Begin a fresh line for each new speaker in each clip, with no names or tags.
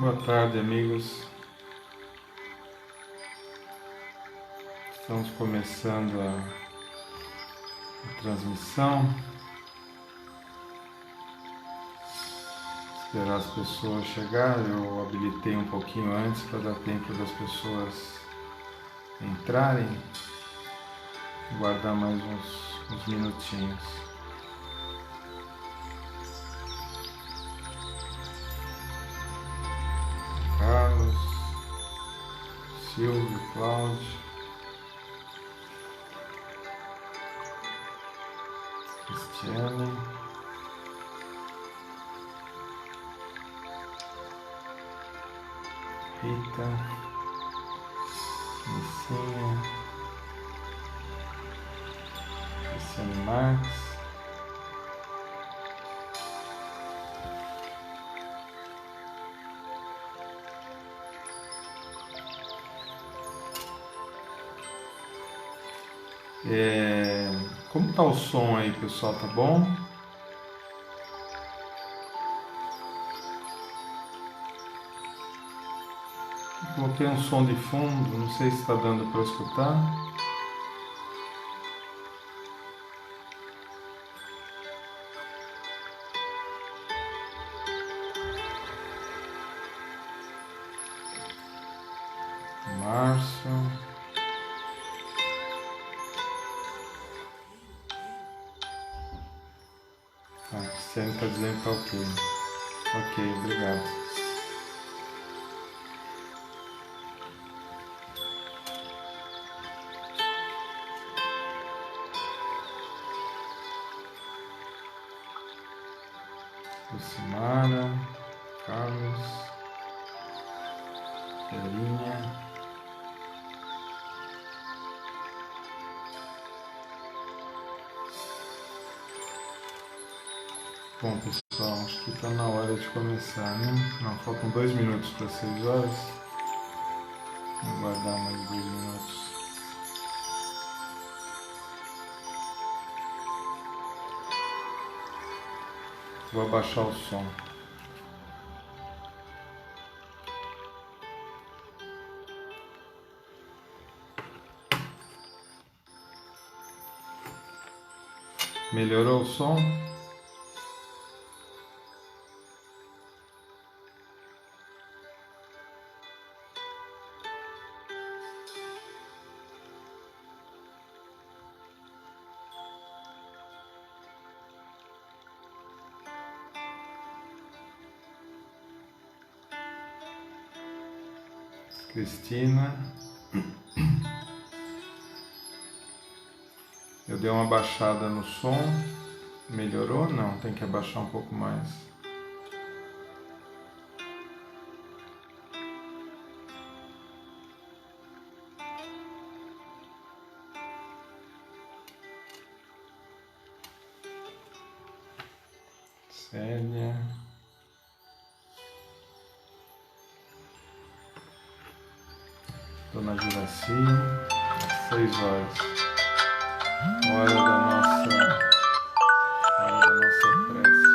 Boa tarde, amigos. Estamos começando a transmissão. Esperar as pessoas chegarem. Eu habilitei um pouquinho antes para dar tempo das pessoas entrarem. Guardar mais uns minutinhos. Carlos, Silvio, Cláudio, Cristiane, Rita, Nissinha, Cristiane Marques, como tá o som aí, pessoal? Tá bom? Coloquei um som de fundo, não sei se está dando para escutar. Márcio. A Cristiane está dizendo que tá ok. Ok, obrigado. Lucimara, Carlos, Pelinha. Bom, pessoal, acho que está na hora de começar, né? Não, faltam 2 minutos para 6 horas. Vou aguardar mais 2 minutos. Vou abaixar o som. Melhorou o som? Cristina. Eu dei uma baixada no som. Melhorou? Não, tem que abaixar um pouco mais. Célia. Dona Juraci. Às 6 horas. Hora da nossa prece.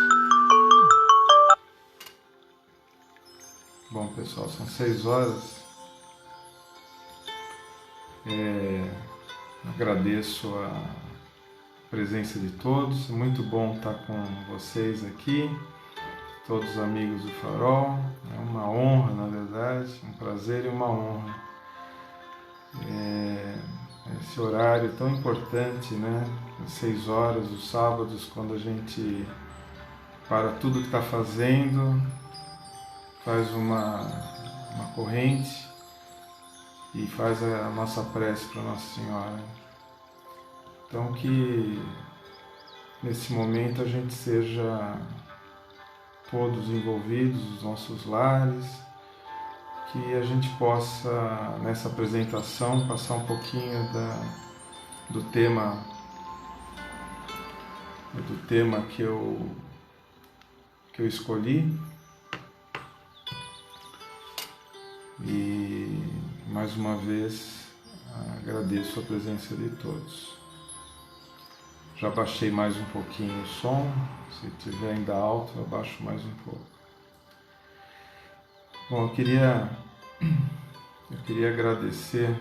Bom, pessoal, são 6 horas. Agradeço a presença de todos. Muito bom estar com vocês aqui. Todos os amigos do Farol. É uma honra, na verdade. Um prazer e uma honra. Esse horário tão importante, né? Às 6 horas, os sábados, quando a gente para tudo que está fazendo, faz uma corrente e faz a nossa prece para Nossa Senhora. Então que nesse momento a gente seja todos envolvidos, os nossos lares, que a gente possa, nessa apresentação, passar um pouquinho do tema que eu escolhi. E mais uma vez agradeço a presença de todos. Já baixei mais um pouquinho o som, se estiver ainda alto eu abaixo mais um pouco. Bom, eu queria agradecer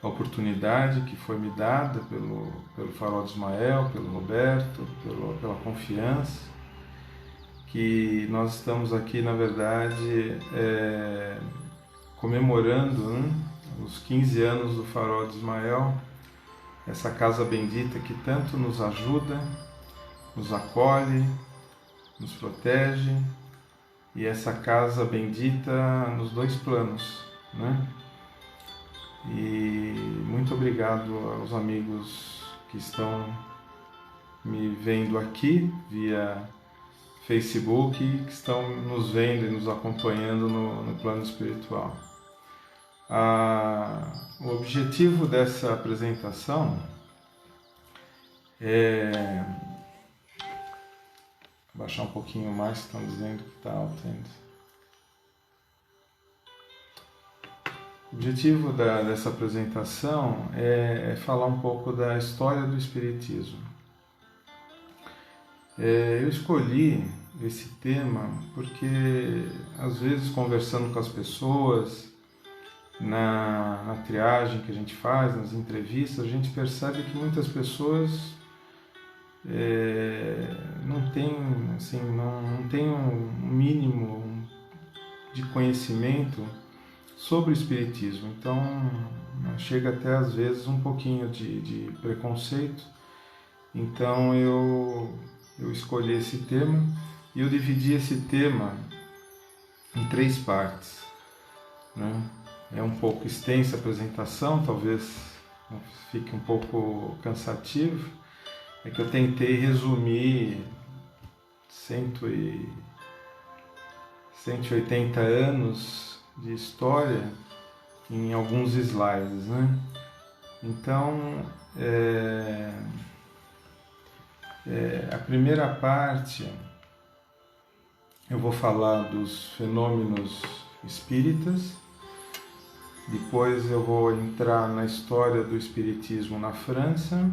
a oportunidade que foi me dada pelo Farol de Ismael, pelo Roberto, pela confiança, que nós estamos aqui, na verdade, comemorando, né, os 15 anos do Farol de Ismael, essa casa bendita que tanto nos ajuda, nos acolhe, nos protege, e essa casa bendita nos 2 planos, né? E muito obrigado aos amigos que estão me vendo aqui via Facebook, que estão nos vendo e nos acompanhando no plano espiritual. O objetivo dessa apresentação é... baixar um pouquinho mais, estão dizendo que está alto ainda. O objetivo dessa apresentação é falar um pouco da história do Espiritismo. Eu escolhi esse tema porque, às vezes, conversando com as pessoas, na triagem que a gente faz, nas entrevistas, a gente percebe que muitas pessoas não têm assim, não tem um mínimo de conhecimento sobre o Espiritismo. Então, chega até, às vezes, um pouquinho de preconceito. Então, eu escolhi esse tema e eu dividi esse tema em 3 partes, né? É um pouco extensa a apresentação, talvez fique um pouco cansativo. É que eu tentei resumir 180 anos de história em alguns slides, né? Então, a primeira parte eu vou falar dos fenômenos espíritas, depois eu vou entrar na história do espiritismo na França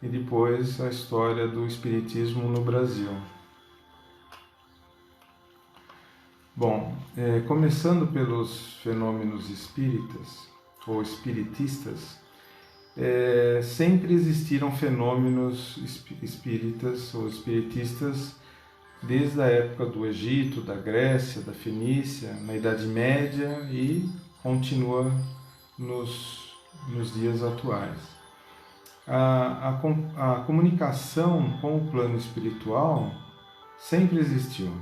e depois a história do espiritismo no Brasil. Bom, começando pelos fenômenos espíritas ou espiritistas, sempre existiram fenômenos espíritas ou espiritistas desde a época do Egito, da Grécia, da Fenícia, na Idade Média e continua nos dias atuais. A comunicação com o plano espiritual sempre existiu.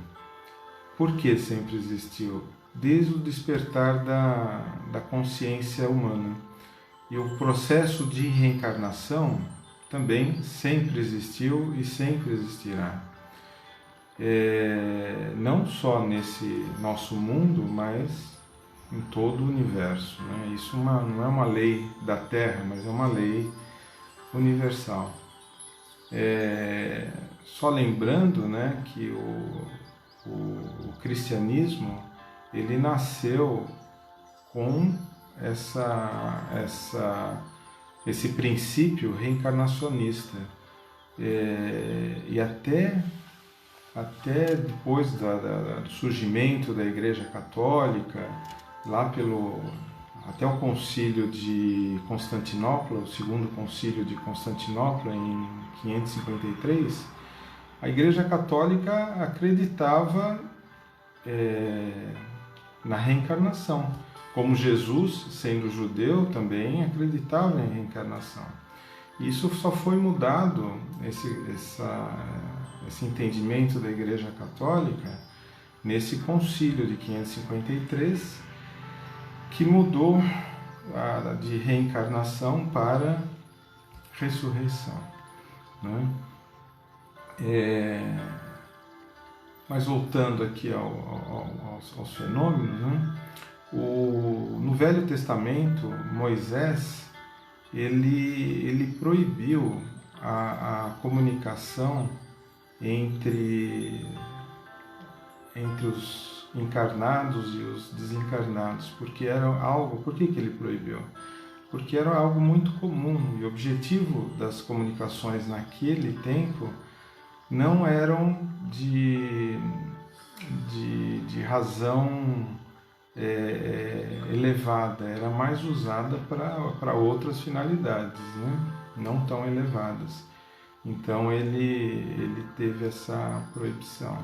Por que sempre existiu? Desde o despertar da consciência humana. E o processo de reencarnação também sempre existiu e sempre existirá. Não só nesse nosso mundo, mas em todo o universo, né? Isso não é uma lei da Terra, mas é uma lei universal. Só lembrando, né, que o cristianismo ele nasceu com esse princípio reencarnacionista, e até depois do surgimento da Igreja Católica, até o concílio de Constantinopla, o segundo concílio de Constantinopla, em 553, a Igreja Católica acreditava na reencarnação. Como Jesus, sendo judeu, também acreditava em reencarnação. Isso só foi mudado, esse entendimento da Igreja Católica, nesse concílio de 553, que mudou de reencarnação para ressurreição, né? Mas voltando aqui aos fenômenos, né? No Velho Testamento, Moisés ele proibiu a comunicação entre os encarnados e os desencarnados, porque era algo. Por que ele proibiu? Porque era algo muito comum, e o objetivo das comunicações naquele tempo não eram de de razão elevada, era mais usada para outras finalidades, né? Não tão elevadas. Então ele teve essa proibição.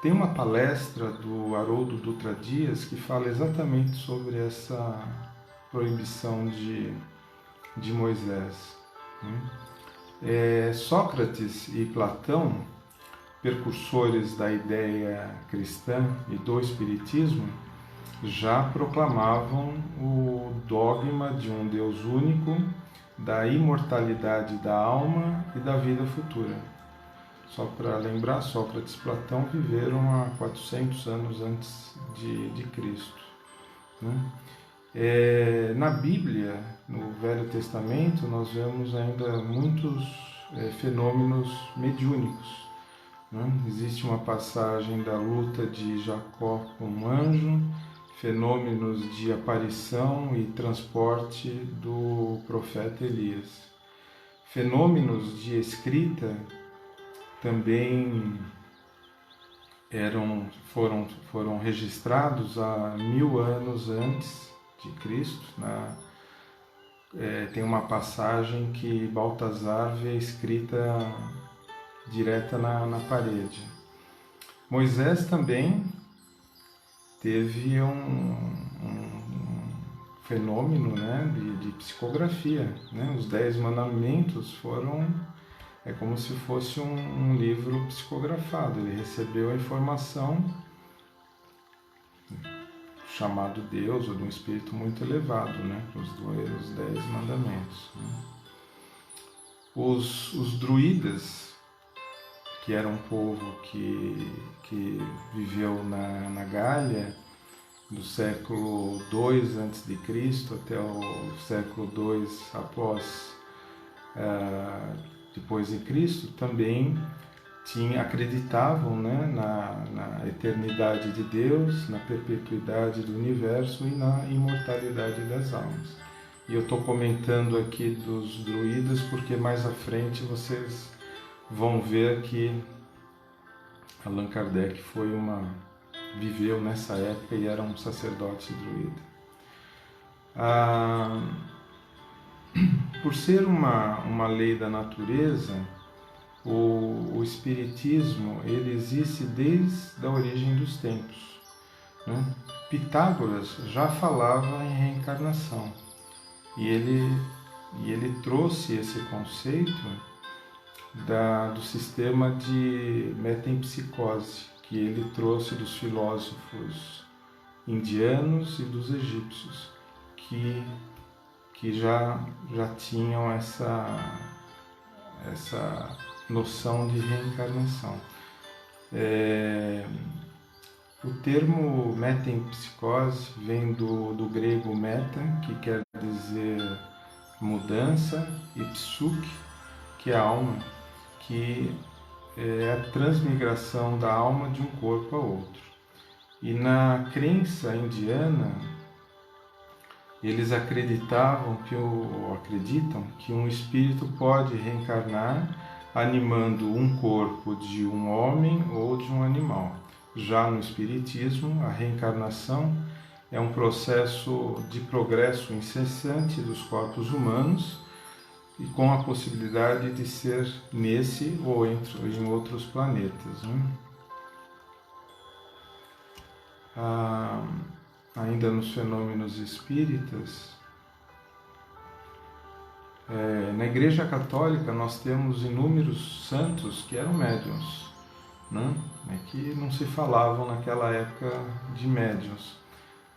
Tem uma palestra do Haroldo Dutra Dias que fala exatamente sobre essa proibição de Moisés, né? Sócrates e Platão, precursores da ideia cristã e do espiritismo, já proclamavam o dogma de um Deus único, da imortalidade da alma e da vida futura. Só para lembrar, Sócrates e Platão viveram há 400 anos antes de Cristo, né? Na Bíblia, no Velho Testamento, nós vemos ainda muitos fenômenos mediúnicos, né? Existe uma passagem da luta de Jacó com um anjo, fenômenos de aparição e transporte do profeta Elias. Fenômenos de escrita também foram registrados há 1000 anos antes de Cristo. Tem uma passagem que Baltazar vê escrita direta na parede. Moisés também teve um fenômeno, né, de psicografia, né? Os 10 mandamentos foram como se fosse um livro psicografado. Ele recebeu a informação chamado Deus ou de um espírito muito elevado, né? Os 10 mandamentos, né? Os druidas, que era um povo que viveu na Gália do século II a.C. até o século II depois de Cristo, também acreditavam, né, na eternidade de Deus, na perpetuidade do universo e na imortalidade das almas. E eu estou comentando aqui dos druidas porque mais à frente vocês vão ver que Allan Kardec viveu nessa época e era um sacerdote druida. Por ser uma lei da natureza, o espiritismo ele existe desde a origem dos tempos, né? Pitágoras já falava em reencarnação e ele trouxe esse conceito do sistema de metempsicose, que ele trouxe dos filósofos indianos e dos egípcios, que já tinham essa noção de reencarnação. O termo metempsicose vem do grego meta, que quer dizer mudança, e psuque, que é a alma, que é a transmigração da alma de um corpo a outro. E na crença indiana, eles acreditam que um espírito pode reencarnar animando um corpo de um homem ou de um animal. Já no espiritismo, a reencarnação é um processo de progresso incessante dos corpos humanos e com a possibilidade de ser nesse ou em outros planetas, né? Ainda nos fenômenos espíritas, na Igreja Católica nós temos inúmeros santos que eram médiuns, né? Que não se falavam naquela época de médiuns,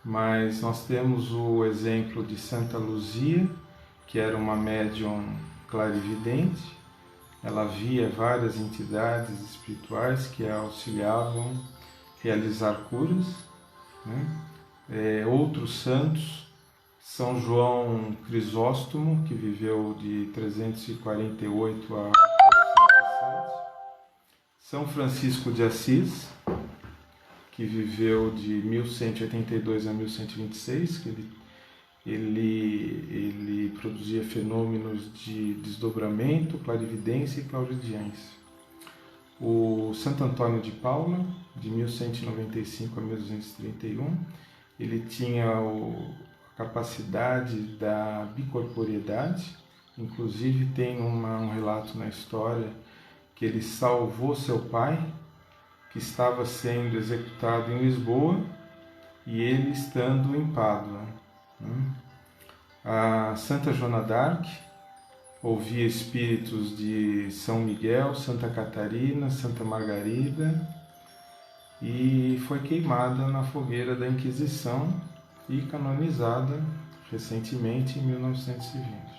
mas nós temos o exemplo de Santa Luzia, que era uma médium clarividente. Ela via várias entidades espirituais que a auxiliavam a realizar curas, né? Outros santos, São João Crisóstomo, que viveu de 348 a 407, São Francisco de Assis, que viveu de 1182 a 1126, que ele produzia fenômenos de desdobramento, clarividência e clariaudiência. O Santo Antônio de Paula, de 1195 a 1231, ele tinha a capacidade da bicorporeidade, inclusive tem um relato na história que ele salvou seu pai, que estava sendo executado em Lisboa, e ele estando em Pádua. A Santa Joana d'Arc ouvia espíritos de São Miguel, Santa Catarina, Santa Margarida, e foi queimada na fogueira da Inquisição e canonizada recentemente em 1920.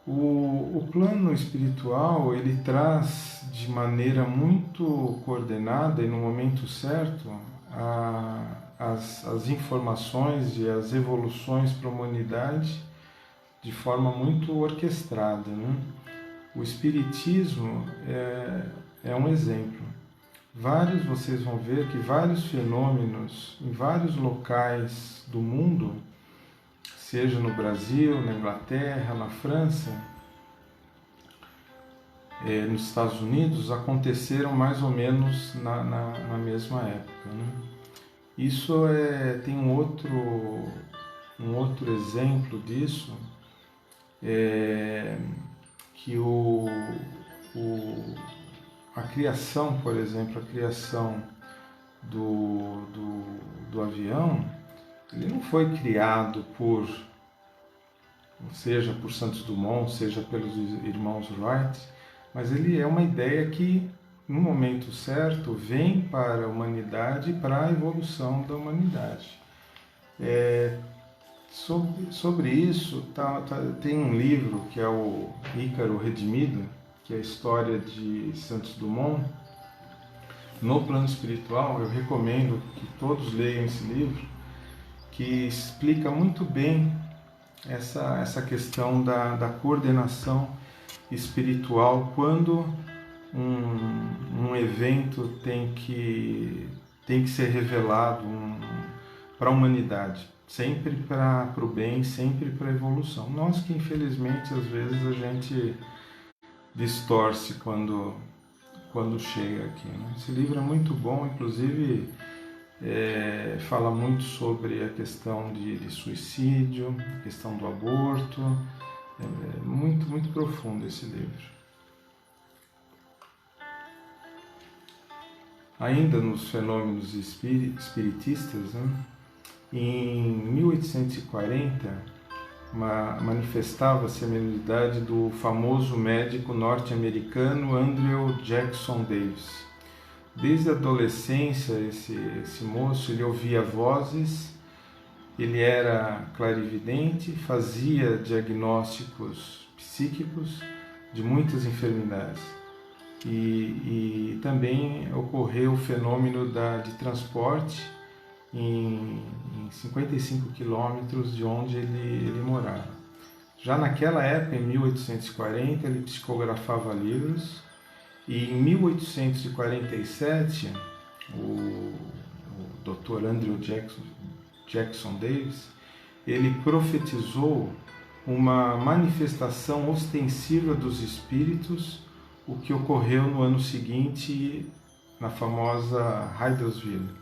O plano espiritual, ele traz de maneira muito coordenada e no momento certo as informações e as evoluções para a humanidade de forma muito orquestrada, né? O Espiritismo é um exemplo. Vocês vão ver que vários fenômenos em vários locais do mundo, seja no Brasil, na Inglaterra, na França, nos Estados Unidos, aconteceram mais ou menos na mesma época, né? Isso tem um outro exemplo disso, que a criação, por exemplo, a criação do avião, ele não foi criado seja por Santos Dumont, seja pelos irmãos Wright, mas ele é uma ideia que, no momento certo, vem para a humanidade, para a evolução da humanidade. Sobre isso, tem um livro que é o Ícaro Redimido, que é a história de Santos Dumont. No plano espiritual, eu recomendo que todos leiam esse livro, que explica muito bem essa questão da coordenação espiritual quando um evento tem que ser revelado para a humanidade, sempre para o bem, sempre para a evolução. Nós que infelizmente às vezes a gente distorce quando chega aqui, né? Esse livro é muito bom, inclusive fala muito sobre a questão de suicídio, a questão do aborto. É muito, muito profundo esse livro. Ainda nos fenômenos espiritistas, né? Em 1840, manifestava-se a mediunidade do famoso médico norte-americano Andrew Jackson Davis. Desde a adolescência, esse moço, ele ouvia vozes, ele era clarividente, fazia diagnósticos psíquicos de muitas enfermidades. E também ocorreu o fenômeno de transporte em 55 quilômetros de onde ele morava. Já naquela época, em 1840, ele psicografava livros, e em 1847, o Dr. Andrew Jackson Davis, ele profetizou uma manifestação ostensiva dos espíritos, o que ocorreu no ano seguinte na famosa Hydrosville,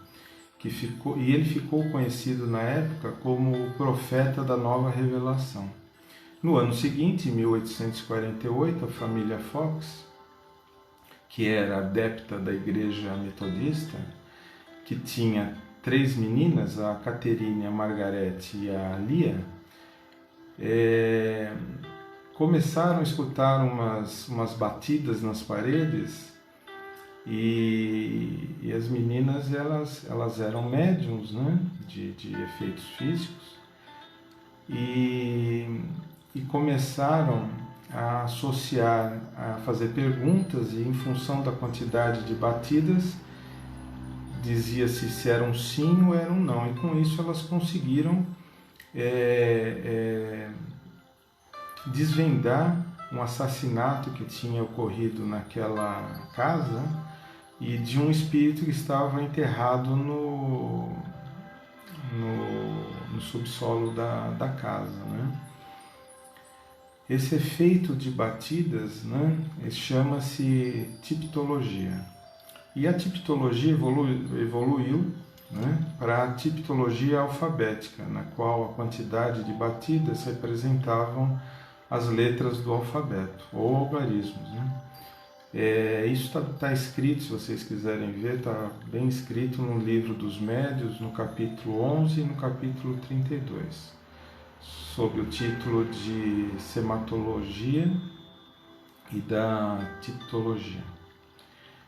e ele ficou conhecido na época como o profeta da nova revelação. No ano seguinte, em 1848, a família Fox, que era adepta da igreja metodista, que tinha 3 meninas, a Caterine, a Margarete e a Lia, começaram a escutar umas batidas nas paredes, e as meninas elas eram médiums, né, de efeitos físicos, e começaram a associar, a fazer perguntas, e em função da quantidade de batidas dizia-se se era um sim ou era um não, e com isso elas conseguiram desvendar um assassinato que tinha ocorrido naquela casa, e de um espírito que estava enterrado no subsolo da casa, né? Esse efeito de batidas, né, chama-se tiptologia. E a tiptologia evoluiu, né, para a tiptologia alfabética, na qual a quantidade de batidas representavam as letras do alfabeto, ou algarismos. Né? Isso está escrito, se vocês quiserem ver, está bem escrito no Livro dos Médiuns, no capítulo 11 e no capítulo 32, sob o título de Sematologia e da Tiptologia.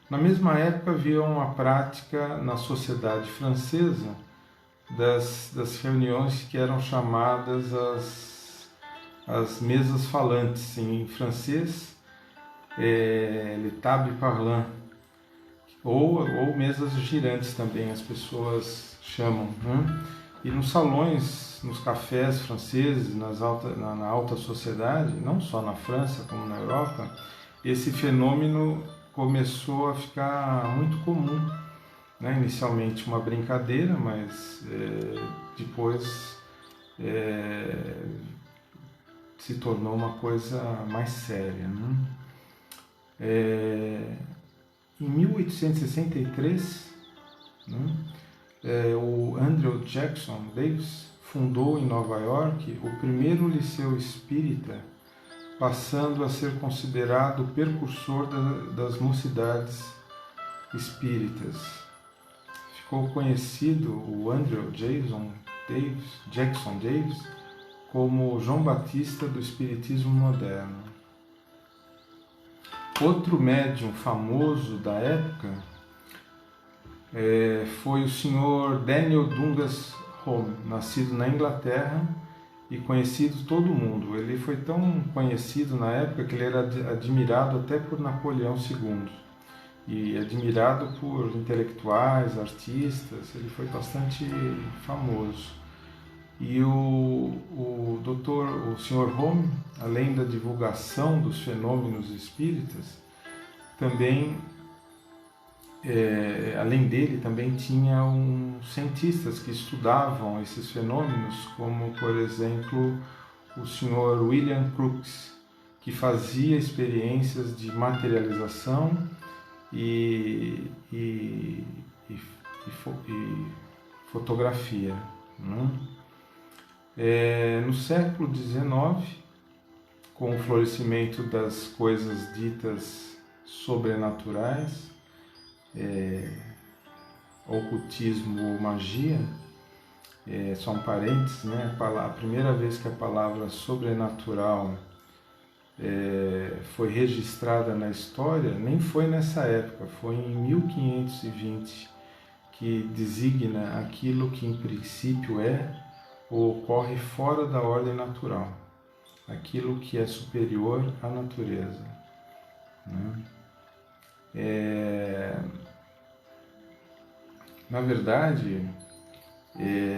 Na mesma época havia uma prática na sociedade francesa das reuniões que eram chamadas as mesas falantes, em francês, les tables parlantes, ou mesas girantes também as pessoas chamam, né? E nos salões, nos cafés franceses, na alta sociedade, não só na França como na Europa, esse fenômeno começou a ficar muito comum, né? Inicialmente uma brincadeira, mas depois se tornou uma coisa mais séria. Né? Em 1863, né, o Andrew Jackson Davis fundou em Nova York o primeiro liceu espírita, passando a ser considerado o precursor das mocidades espíritas. Ficou conhecido o Andrew Jackson Davis como João Batista do Espiritismo moderno. Outro médium famoso da época foi o Sr. Daniel Douglas Home, nascido na Inglaterra e conhecido todo mundo. Ele foi tão conhecido na época que ele era admirado até por Napoleão II e admirado por intelectuais, artistas. Ele foi bastante famoso. E o Sr. Home, além da divulgação dos fenômenos espíritas, também, além dele, também tinha cientistas que estudavam esses fenômenos, como, por exemplo, o Sr. William Crookes, que fazia experiências de materialização e fotografia. Né? No século XIX, com o florescimento das coisas ditas sobrenaturais, ocultismo ou magia, só um parênteses, né? A primeira vez que a palavra sobrenatural foi registrada na história nem foi nessa época, foi em 1520, que designa aquilo que em princípio ou ocorre fora da ordem natural, aquilo que é superior à natureza. Né? Na verdade,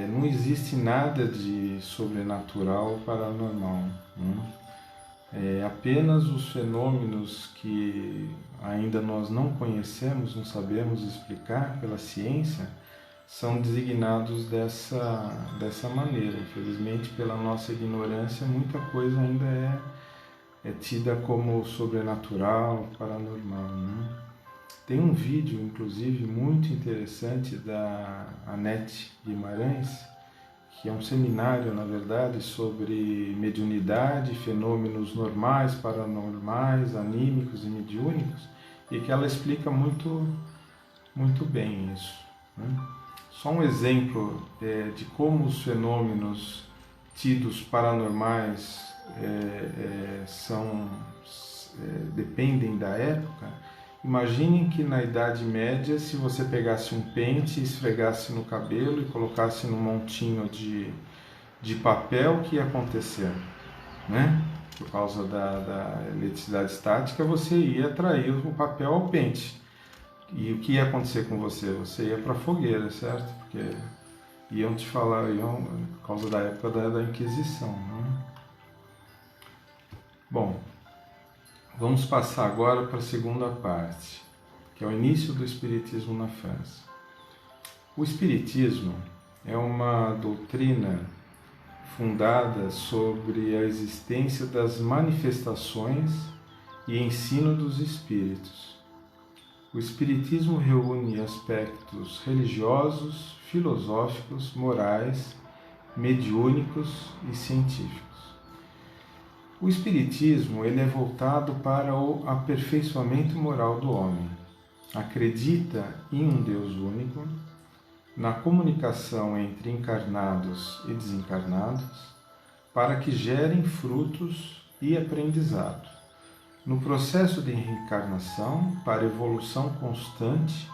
não existe nada de sobrenatural paranormal. Né? Apenas os fenômenos que ainda nós não conhecemos, não sabemos explicar pela ciência, são designados dessa maneira. Infelizmente, pela nossa ignorância, muita coisa ainda é tida como sobrenatural, paranormal. Né? Tem um vídeo, inclusive, muito interessante da Anete Guimarães, que é um seminário, na verdade, sobre mediunidade, fenômenos normais, paranormais, anímicos e mediúnicos, e que ela explica muito, muito bem isso. Né? Só um exemplo de como os fenômenos tidos paranormais dependem da época. Imaginem que na Idade Média, se você pegasse um pente, esfregasse no cabelo e colocasse num montinho de papel, o que ia acontecer? Né? Por causa da eletricidade estática, você ia atrair o papel ao pente. E o que ia acontecer com você? Você ia para a fogueira, certo? Porque iam te falar, por causa da época da Inquisição. Né? Bom, vamos passar agora para a segunda parte, que é o início do Espiritismo na França. O Espiritismo é uma doutrina fundada sobre a existência das manifestações e ensino dos espíritos. O Espiritismo reúne aspectos religiosos, filosóficos, morais, mediúnicos e científicos. O Espiritismo ele é voltado para o aperfeiçoamento moral do homem. Acredita em um Deus único, na comunicação entre encarnados e desencarnados, para que gerem frutos e aprendizado. No processo de reencarnação, para evolução constante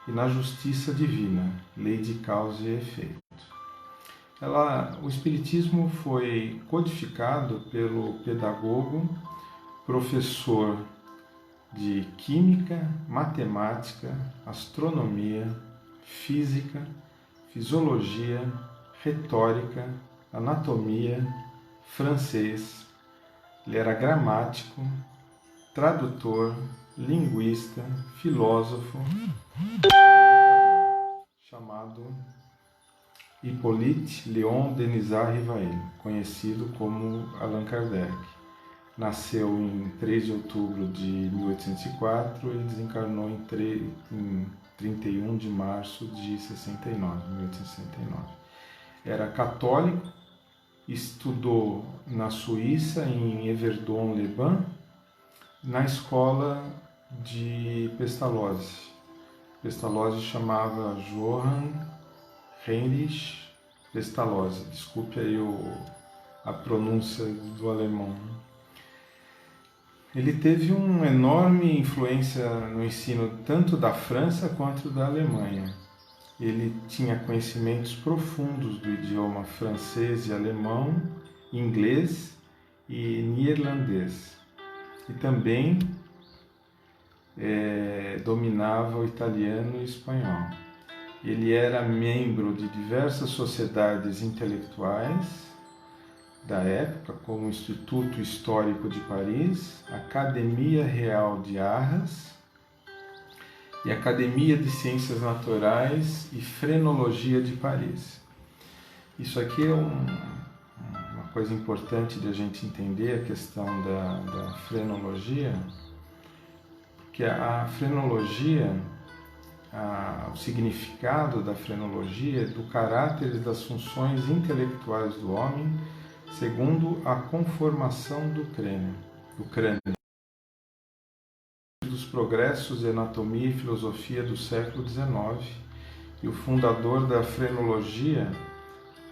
e na justiça divina, lei de causa e efeito. O Espiritismo foi codificado pelo pedagogo, professor de Química, Matemática, Astronomia, Física, Fisiologia, Retórica, Anatomia, Francês. Ele era gramático, tradutor, linguista, filósofo e educador, chamado Hippolyte Léon Denisard Rivail, conhecido como Allan Kardec. Nasceu em 3 de outubro de 1804 e desencarnou em 31 de março de 1869. Era católico, estudou na Suíça, em Yverdon-les-Bains, na escola de Pestalozzi. Pestalozzi chamava Johann Heinrich Pestalozzi. Desculpe aí a pronúncia do alemão. Ele teve uma enorme influência no ensino tanto da França quanto da Alemanha. Ele tinha conhecimentos profundos do idioma francês e alemão, inglês e neerlandês. E também dominava o italiano e espanhol. Ele era membro de diversas sociedades intelectuais da época, como o Instituto Histórico de Paris, Academia Real de Arras e Academia de Ciências Naturais e Frenologia de Paris. Isso aqui é uma coisa importante de a gente entender, a questão da frenologia, porque a frenologia, o significado da frenologia é do caráter e das funções intelectuais do homem segundo a conformação do crânio, dos progressos de anatomia e filosofia do século XIX, e o fundador da frenologia,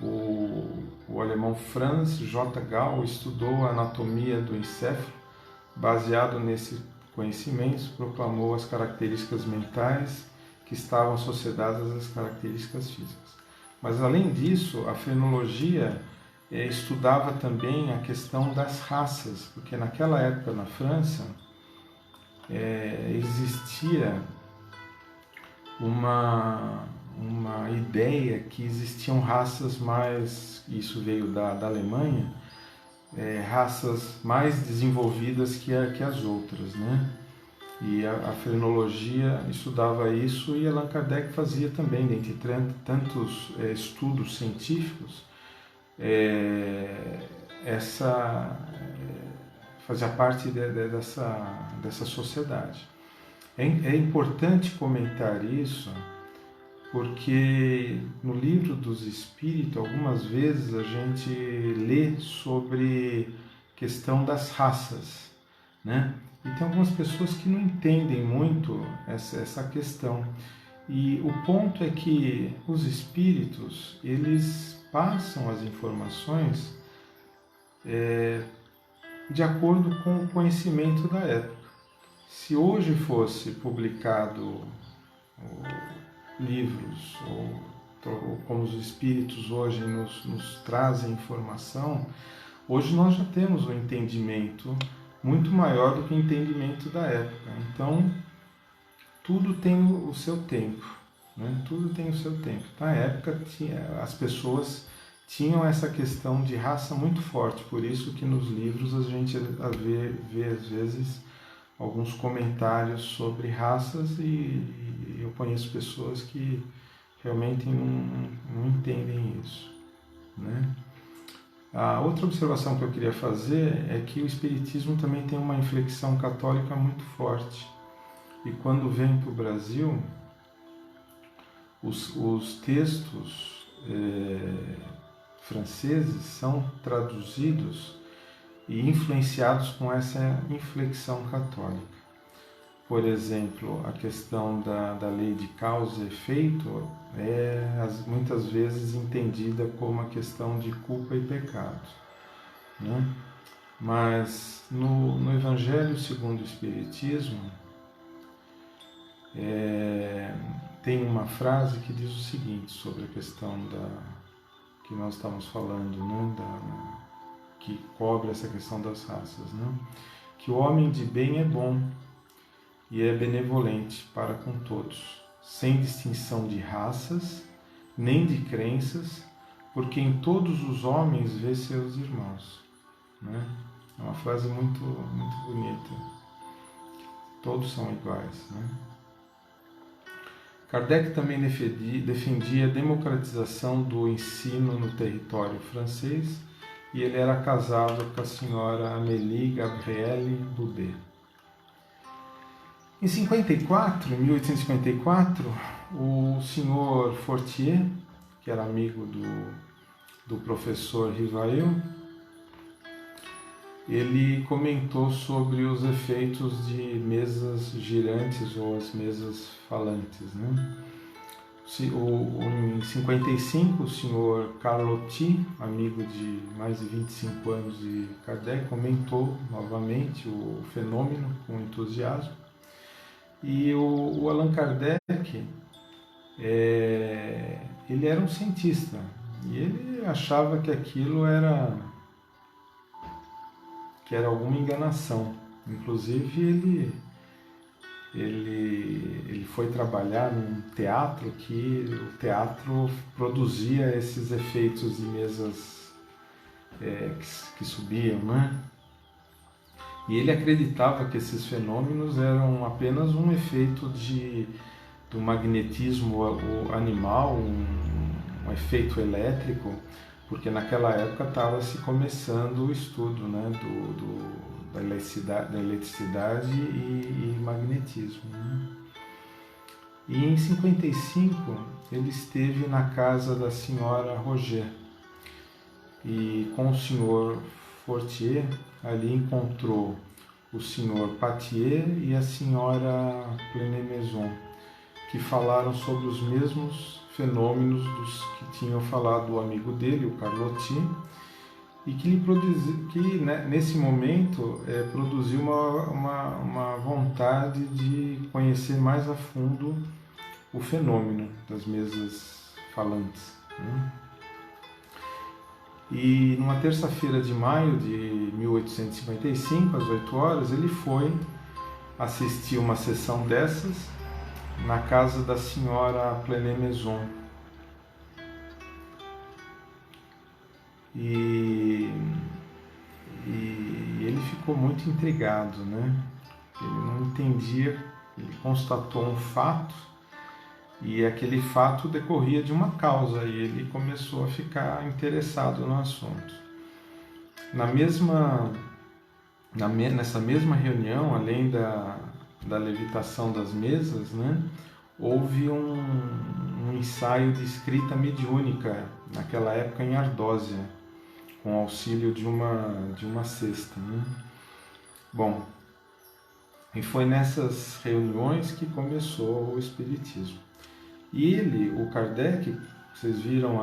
o alemão Franz J. Gall, estudou a anatomia do encéfalo. Baseado nesses conhecimentos, proclamou as características mentais que estavam associadas às características físicas. Mas, além disso, a frenologia estudava também a questão das raças, porque naquela época na França existia uma ideia que existiam raças mais, isso veio da Alemanha, raças mais desenvolvidas que as outras, né? E a frenologia estudava isso, e Allan Kardec fazia também, dentre tantos estudos científicos, fazia parte dessa sociedade. É importante comentar isso, porque no Livro dos Espíritos, algumas vezes a gente lê sobre questão das raças, né? E tem algumas pessoas que não entendem muito essa questão. E o ponto é que os espíritos, eles passam as informações de acordo com o conhecimento da época. Se hoje fosse publicado livros, ou como os espíritos hoje nos trazem informação, hoje nós já temos um entendimento muito maior do que o entendimento da época. Então, tudo tem o seu tempo, né? Tudo tem o seu tempo. Na época, as pessoas tinham essa questão de raça muito forte, por isso que nos livros a gente vê às vezes alguns comentários sobre raças, e eu conheço pessoas que realmente não entendem isso, né? A outra observação que eu queria fazer é que o Espiritismo também tem uma inflexão católica muito forte. E quando vem para o Brasil, os textos franceses são traduzidos e influenciados com essa inflexão católica. Por exemplo, a questão da lei de causa e efeito é muitas vezes entendida como a questão de culpa e pecado, né? Mas no Evangelho segundo o Espiritismo tem uma frase que diz o seguinte sobre a questão que nós estamos falando, né? Que cobre essa questão das raças, né? Que o homem de bem é bom e é benevolente para com todos, sem distinção de raças, nem de crenças, porque em todos os homens vê seus irmãos, né? É uma frase muito, muito bonita. Todos são iguais, né? Kardec também defendia a democratização do ensino no território francês e ele era casado com a senhora Amélie Gabrielle Boudet. Em 1854, o senhor Fortier, que era amigo do professor Rivail, ele comentou sobre os efeitos de mesas girantes ou as mesas falantes, né? Em 55, o senhor Carlotti, amigo de mais de 25 anos de Kardec, comentou novamente o fenômeno com entusiasmo. E o Allan Kardec, ele era um cientista e ele achava que aquilo era alguma enganação. Inclusive ele foi trabalhar num teatro que o teatro produzia esses efeitos de mesas que subiam, né? E ele acreditava que esses fenômenos eram apenas um efeito do magnetismo animal, um efeito elétrico, porque naquela época estava se começando o estudo, né, da eletricidade e magnetismo, né? E em 55 ele esteve na casa da senhora Roger e com o senhor Fortier ali encontrou o senhor Patier e a senhora Plenet-Maison, que falaram sobre os mesmos fenômenos dos que tinham falado o amigo dele, o Carlotti, e que nesse momento produziu uma vontade de conhecer mais a fundo o fenômeno das mesas falantes, né? E numa terça-feira de maio de 1855, às 8 horas, ele foi assistir uma sessão dessas na casa da senhora Plenet-Maison. E ele ficou muito intrigado, né? Ele não entendia, ele constatou um fato e aquele fato decorria de uma causa e ele começou a ficar interessado no assunto. Nessa mesma reunião, além da levitação das mesas, né, houve um ensaio de escrita mediúnica, naquela época em Ardósia, com auxílio de uma cesta, né? Bom, e foi nessas reuniões que começou o Espiritismo. E o Kardec, vocês viram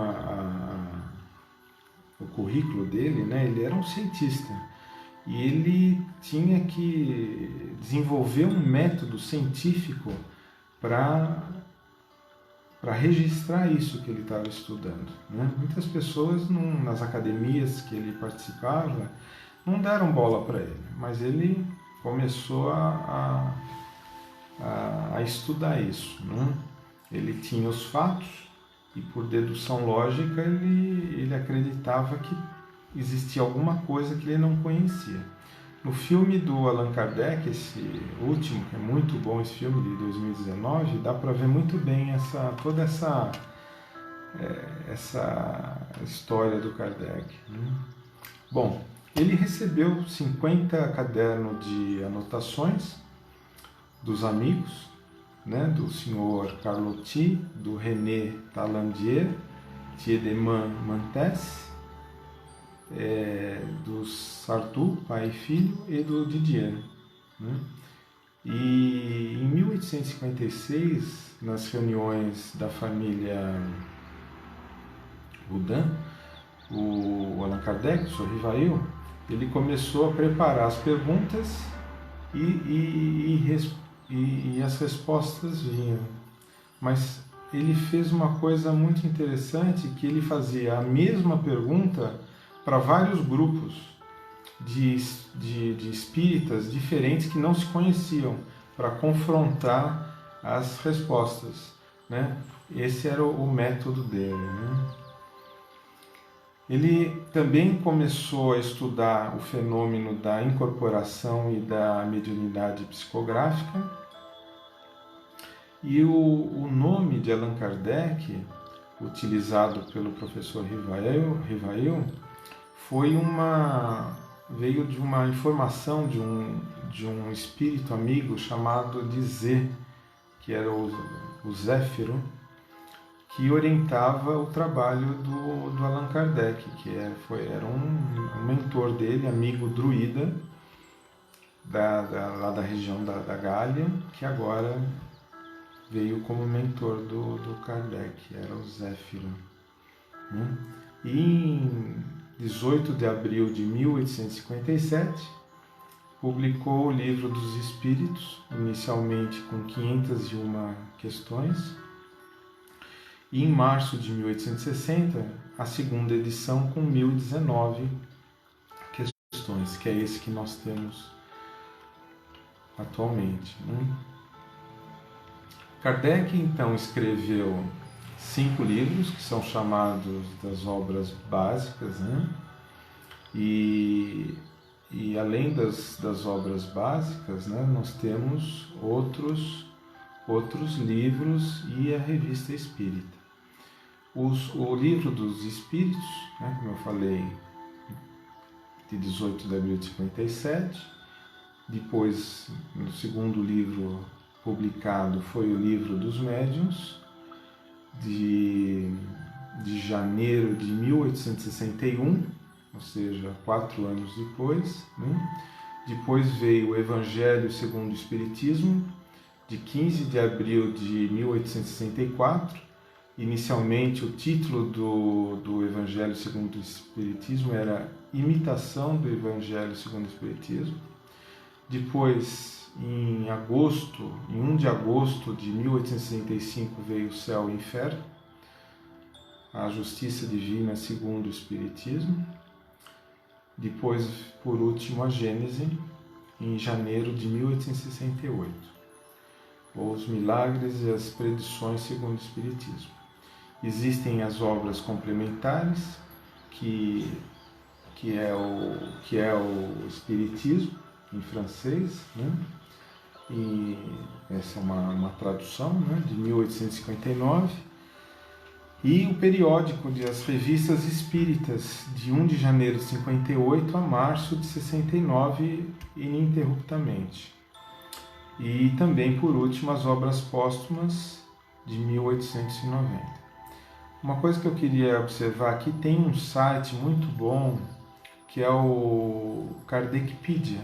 o currículo dele, né? Ele era um cientista e ele tinha que desenvolver um método científico para registrar isso que ele estava estudando, né? Muitas pessoas nas academias que ele participava não deram bola para ele, mas ele começou a estudar isso, né? Ele tinha os fatos e por dedução lógica ele acreditava que existia alguma coisa que ele não conhecia. No filme do Allan Kardec, esse último, que é muito bom, esse filme de 2019, dá para ver muito bem toda essa história do Kardec, né? Bom, ele recebeu 50 cadernos de anotações dos amigos, né, do senhor Carlotti, do René Talandier, Tiedemann Mantes, do Sartu, pai e filho, e do Didier. Né? E em 1856, nas reuniões da família Houdin, o Allan Kardec, o Sr. Rivail, ele começou a preparar as perguntas e as respostas vinham. Mas ele fez uma coisa muito interessante, que ele fazia a mesma pergunta para vários grupos de espíritas diferentes que não se conheciam, para confrontar as respostas. Né? Esse era o método dele. Né? Ele também começou a estudar o fenômeno da incorporação e da mediunidade psicográfica. E o nome de Allan Kardec, utilizado pelo professor Rivail, veio de uma informação de um espírito amigo chamado de Zé, que era o Zéfiro, que orientava o trabalho do Allan Kardec, que era um mentor dele, amigo druida, lá da região da Gália, que agora veio como mentor do Kardec, era o Zéfiro. Né? E em 18 de abril de 1857, publicou o Livro dos Espíritos, inicialmente com 501 questões, e em março de 1860, a segunda edição com 1019 questões, que é esse que nós temos atualmente. Né? Kardec, então, escreveu 5 livros, que são chamados das obras básicas, né? E além das obras básicas, né, nós temos outros livros e a Revista Espírita. O Livro dos Espíritos, né, como eu falei, de 18 de abril de 57, depois, no segundo livro publicado, foi o Livro dos Médiuns, de janeiro de 1861, ou seja, 4 anos depois. Né? Depois veio o Evangelho segundo o Espiritismo, de 15 de abril de 1864. Inicialmente, o título do Evangelho segundo o Espiritismo era Imitação do Evangelho segundo o Espiritismo. Depois, em 1 de agosto de 1865, veio o Céu e o Inferno, a Justiça Divina segundo o Espiritismo. Depois, por último, a Gênese, em janeiro de 1868, os Milagres e as Predições segundo o Espiritismo. Existem as obras complementares, que é o Espiritismo, em francês, né? E essa é uma tradução, né, de 1859, e o periódico das Revistas Espíritas, de 1 de janeiro de 58 a março de 69, ininterruptamente. E também, por último, as obras póstumas de 1890. Uma coisa que eu queria observar aqui, tem um site muito bom, que é o Kardecpedia.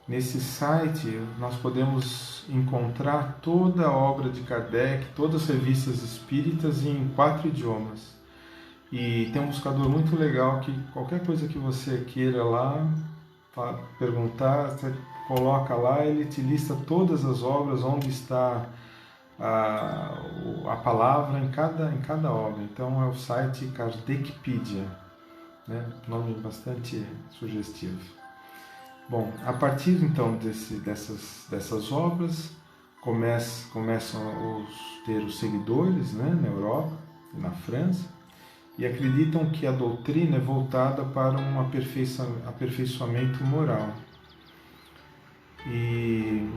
Nesse site nós podemos encontrar toda a obra de Kardec, todas as revistas espíritas em 4 idiomas. E tem um buscador muito legal que qualquer coisa que você queira lá perguntar, você coloca lá, ele te lista todas as obras, onde está a palavra em cada obra. Então é o site Kardecpedia, né? Nome bastante sugestivo. Bom, a partir então dessas obras começam a ter os seguidores, né, na Europa e na França, e acreditam que a doutrina é voltada para um aperfeiçoamento moral. E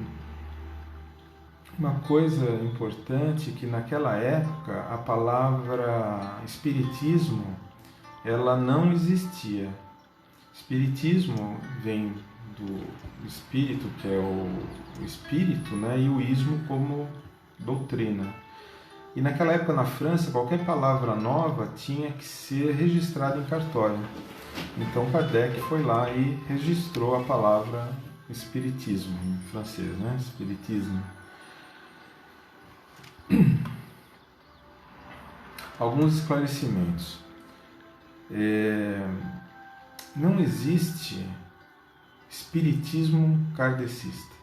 uma coisa importante é que naquela época a palavra espiritismo ela não existia. Espiritismo vem do espírito, que é o espírito, né, e o ismo como doutrina. E naquela época na França, qualquer palavra nova tinha que ser registrada em cartório. Então Kardec foi lá e registrou a palavra espiritismo, em francês, né? Espiritismo. Alguns esclarecimentos. Não existe espiritismo kardecista.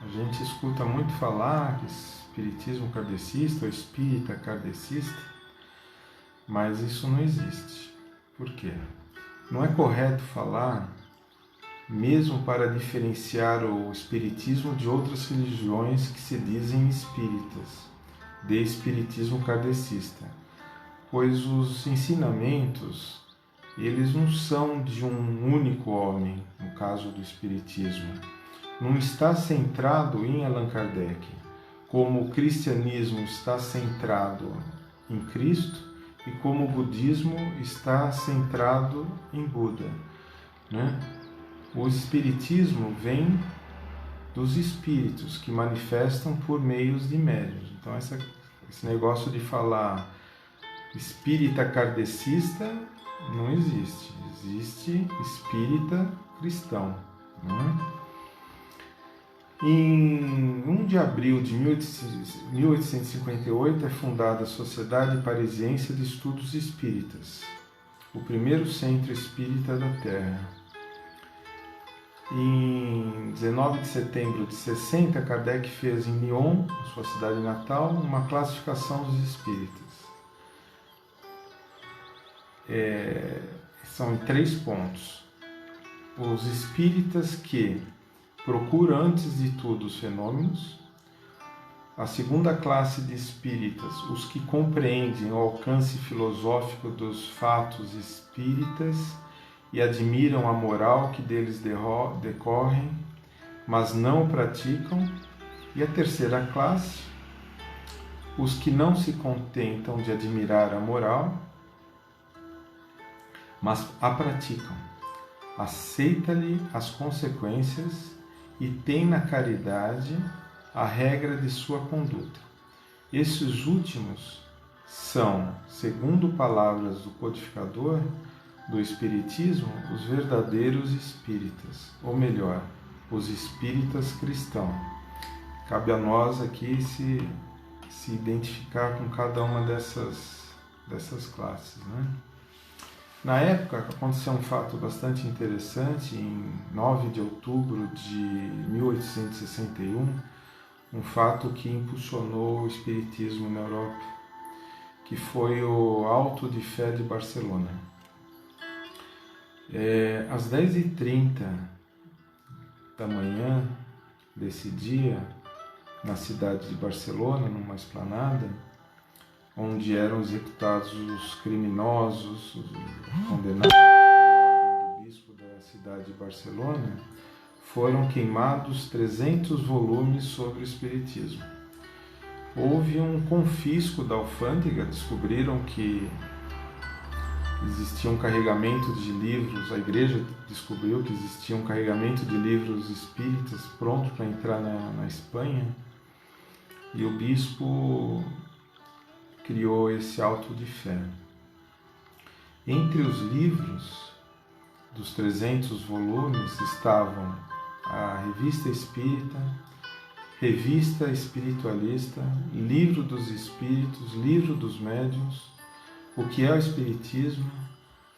A gente escuta muito falar que espiritismo kardecista ou espírita kardecista, mas isso não existe. Por quê? Não é correto falar, mesmo para diferenciar o espiritismo de outras religiões que se dizem espíritas, de espiritismo kardecista, pois os ensinamentos, eles não são de um único homem, no caso do espiritismo. Não está centrado em Allan Kardec, como o cristianismo está centrado em Cristo e como o budismo está centrado em Buda, né? O espiritismo vem dos espíritos que manifestam por meios de médiuns. Então esse negócio de falar espírita kardecista não existe. Existe espírita cristão, né? Em 1 de abril de 1858 é fundada a Sociedade Parisiense de Estudos Espíritas, o primeiro centro espírita da Terra. Em 19 de setembro de 60, Kardec fez em Lyon, sua cidade natal, uma classificação dos espíritas. São em 3 pontos. Os espíritas que procuram antes de tudo os fenômenos. A segunda classe de espíritas, os que compreendem o alcance filosófico dos fatos espíritas e admiram a moral que deles decorrem, mas não o praticam. E a terceira classe, os que não se contentam de admirar a moral, mas a praticam, aceita-lhe as consequências e tem na caridade a regra de sua conduta. Esses últimos são, segundo palavras do codificador do Espiritismo, os verdadeiros espíritas, ou melhor, os espíritas cristãos. Cabe a nós aqui se identificar com cada uma dessas classes, né? Na época, aconteceu um fato bastante interessante, em 9 de outubro de 1861, um fato que impulsionou o espiritismo na Europa, que foi o Auto de Fé de Barcelona. Às 10h30 da manhã desse dia, na cidade de Barcelona, numa esplanada, onde eram executados os criminosos, os condenados por ordem do bispo da cidade de Barcelona, foram queimados 300 volumes sobre o Espiritismo. Houve um confisco da alfândega, descobriram que existia um carregamento de livros, a igreja descobriu que existia um carregamento de livros espíritas pronto para entrar na Espanha, e o bispo criou esse auto de fé. Entre os livros dos 300 volumes estavam a Revista Espírita, Revista Espiritualista, Livro dos Espíritos, Livro dos Médiuns, O que é o Espiritismo,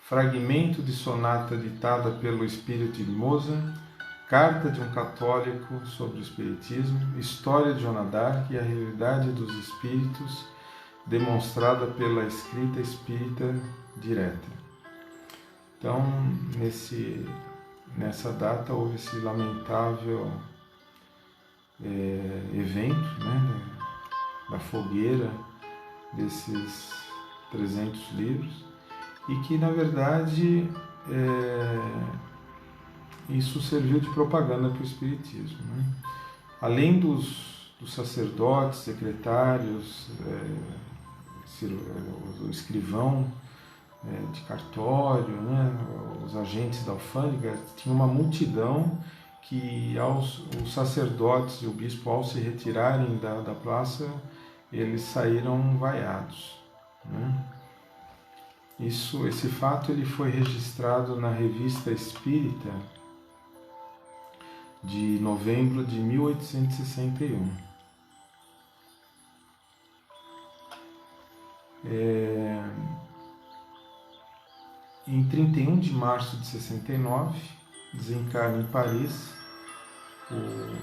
Fragmento de sonata ditada pelo Espírito de Mozart, Carta de um Católico sobre o Espiritismo, História de Joana d'Arc e a Realidade dos Espíritos, demonstrada pela escrita espírita direta. Então, nessa data houve esse lamentável evento, né, da fogueira desses 300 livros, e que, na verdade, isso serviu de propaganda para o espiritismo, né? Além dos sacerdotes, secretários, o escrivão de cartório, né, os agentes da alfândega, tinha uma multidão que os sacerdotes e o bispo, ao se retirarem da praça, eles saíram vaiados, né? Esse fato ele foi registrado na Revista Espírita de novembro de 1861. Em 31 de março de 69, desencarna em Paris o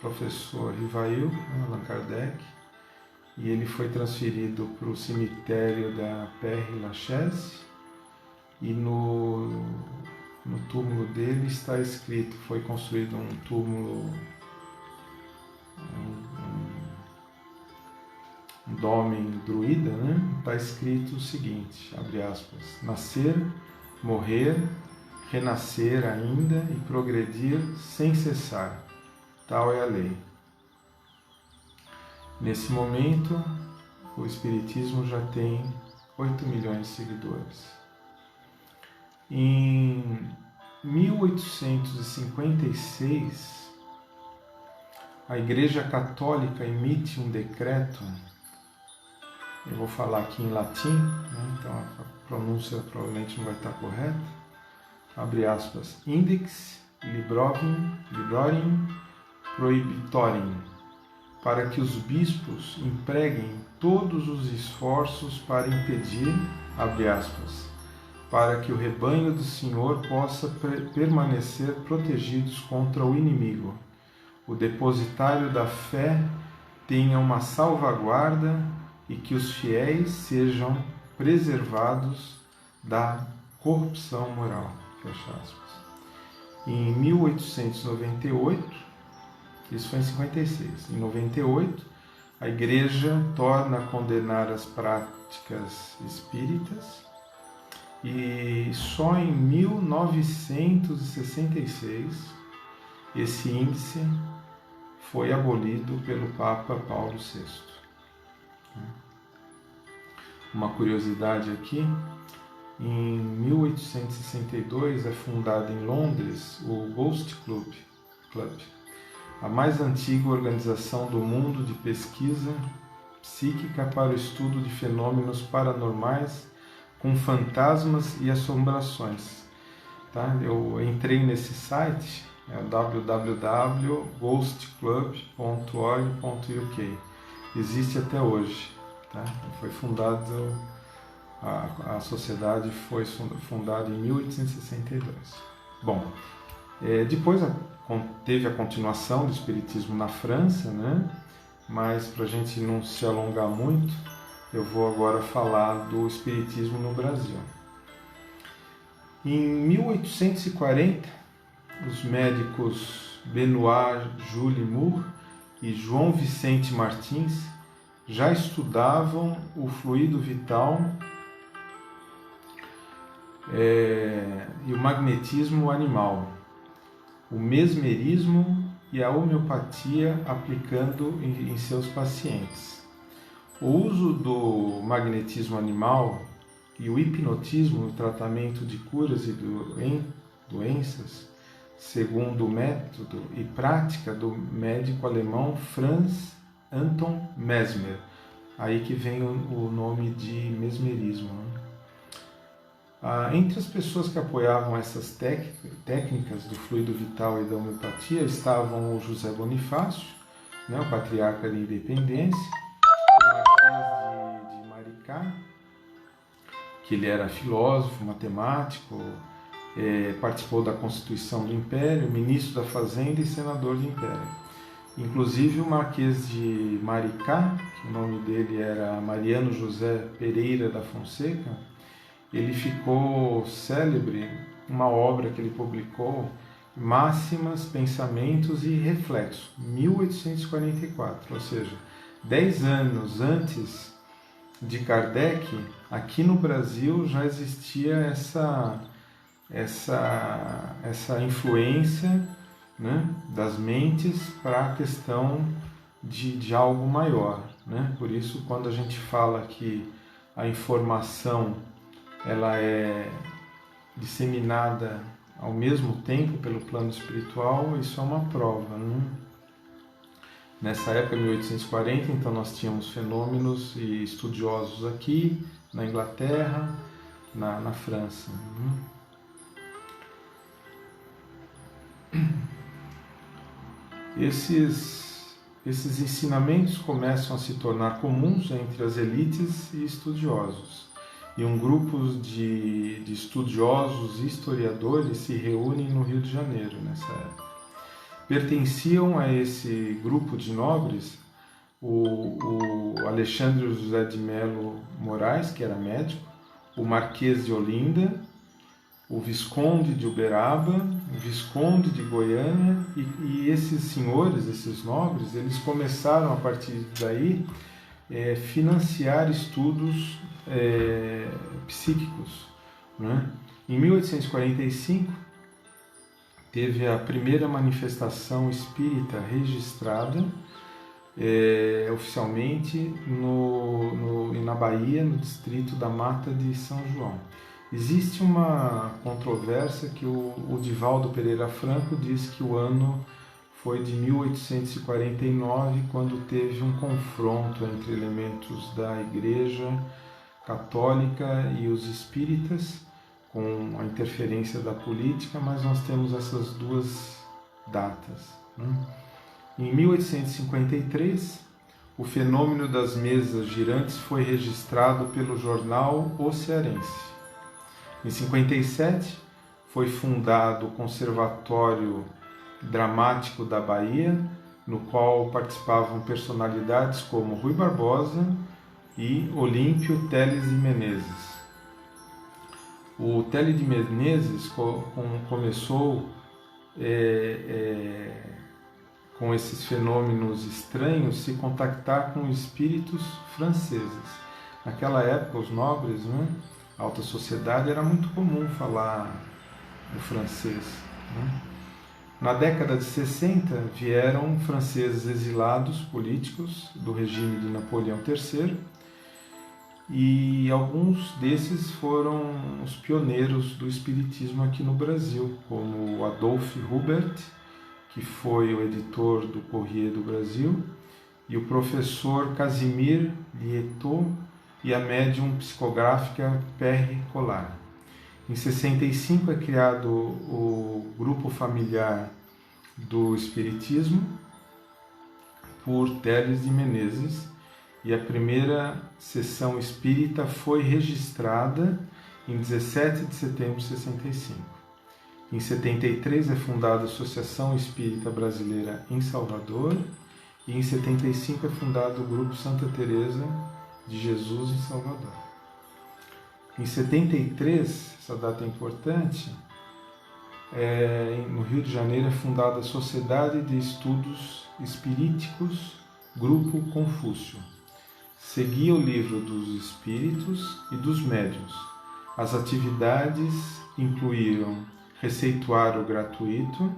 professor Rivail, Allan Kardec, e ele foi transferido para o cemitério da Père Lachaise, e no túmulo dele está escrito, foi construído um túmulo, um dome druida, né? Está escrito o seguinte, abre aspas, nascer, morrer, renascer ainda e progredir sem cessar, tal é a lei. Nesse momento, o Espiritismo já tem 8 milhões de seguidores. Em 1856, a Igreja Católica emite um decreto, eu vou falar aqui em latim, né? Então a pronúncia provavelmente não vai estar correta, abre aspas, Index Librorum Prohibitorium, para que os bispos empreguem todos os esforços para impedir, abre aspas, para que o rebanho do Senhor possa permanecer protegidos contra o inimigo. O depositário da fé tenha uma salvaguarda e que os fiéis sejam preservados da corrupção moral. Fecha aspas. Em 1898, isso foi em 56. Em 98, a Igreja torna a condenar as práticas espíritas e só em 1966 esse índice foi abolido pelo Papa Paulo VI. Uma curiosidade aqui, em 1862 é fundado em Londres o Ghost Club, a mais antiga organização do mundo de pesquisa psíquica para o estudo de fenômenos paranormais com fantasmas e assombrações. Tá? Eu entrei nesse site, é www.ghostclub.org.uk. Existe até hoje. Tá? Foi fundado, a sociedade foi fundada em 1862. Bom, depois teve a continuação do Espiritismo na França, né? Mas para a gente não se alongar muito, eu vou agora falar do Espiritismo no Brasil. Em 1840, os médicos Benoît Jules Moore e João Vicente Martins já estudavam o fluido vital e o magnetismo animal, o mesmerismo e a homeopatia aplicando em seus pacientes. O uso do magnetismo animal e o hipnotismo no tratamento de curas e doenças, segundo o método e prática do médico alemão Franz Anton Mesmer, aí que vem o nome de mesmerismo, né? Entre as pessoas que apoiavam essas técnicas do fluido vital e da homeopatia estavam o José Bonifácio, né, o patriarca da Independência, o Marquês de Maricá, que ele era filósofo, matemático, participou da Constituição do Império, ministro da Fazenda e senador do Império. Inclusive o Marquês de Maricá, que o nome dele era Mariano José Pereira da Fonseca, ele ficou célebre, uma obra que ele publicou, Máximas, Pensamentos e Reflexos, 1844, ou seja, 10 anos antes de Kardec, aqui no Brasil já existia essa influência, né, das mentes para a questão de algo maior, né? Por isso, quando a gente fala que a informação ela é disseminada ao mesmo tempo pelo plano espiritual, isso é uma prova, né? Nessa época, 1840, então nós tínhamos fenômenos e estudiosos aqui, na Inglaterra, na França. Esses ensinamentos começam a se tornar comuns entre as elites e estudiosos. E um grupo de estudiosos e historiadores se reúnem no Rio de Janeiro nessa época. Pertenciam a esse grupo de nobres o Alexandre José de Melo Moraes, que era médico, o Marquês de Olinda, o Visconde de Uberaba, o Visconde de Goiânia, e esses senhores, esses nobres, eles começaram a partir daí financiar estudos psíquicos, né? Em 1845 teve a primeira manifestação espírita registrada oficialmente na Bahia, no distrito da Mata de São João. Existe uma controvérsia que o Divaldo Pereira Franco diz que o ano foi de 1849, quando teve um confronto entre elementos da Igreja Católica e os espíritas, com a interferência da política, mas nós temos essas duas datas, né? Em 1853, o fenômeno das mesas girantes foi registrado pelo jornal O Cearense. Em 57, foi fundado o Conservatório Dramático da Bahia, no qual participavam personalidades como Rui Barbosa e Olímpio Teles de Menezes. O Teles de Menezes começou com esses fenômenos estranhos se contactar com espíritos franceses. Naquela época, os nobres, né, a alta sociedade, era muito comum falar o francês, né? Na década de 60, vieram franceses exilados políticos do regime de Napoleão III, e alguns desses foram os pioneiros do espiritismo aqui no Brasil, como Adolphe Hubert, que foi o editor do Corriere do Brasil, e o professor Casimir Lietot e a médium psicográfica Perry Collard. Em 65 é criado o Grupo Familiar do Espiritismo por Teles de Menezes, e a primeira sessão espírita foi registrada em 17 de setembro de 65. Em 73 é fundada a Associação Espírita Brasileira em Salvador, e em 75 é fundado o Grupo Santa Teresa de Jesus em Salvador. Em 73, essa data é importante, no Rio de Janeiro é fundada a Sociedade de Estudos Espiríticos Grupo Confúcio. Seguia o livro dos espíritos e dos médiuns. As atividades incluíam receituário gratuito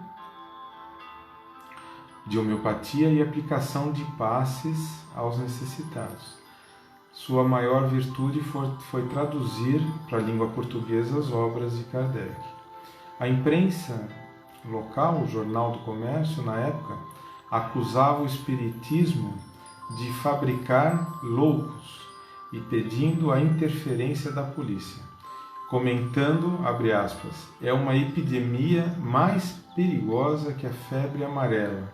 de homeopatia e aplicação de passes aos necessitados. Sua maior virtude foi traduzir para a língua portuguesa as obras de Kardec. A imprensa local, o Jornal do Comércio, na época, acusava o espiritismo de fabricar loucos e pedindo a interferência da polícia, comentando, abre aspas, é uma epidemia mais perigosa que a febre amarela.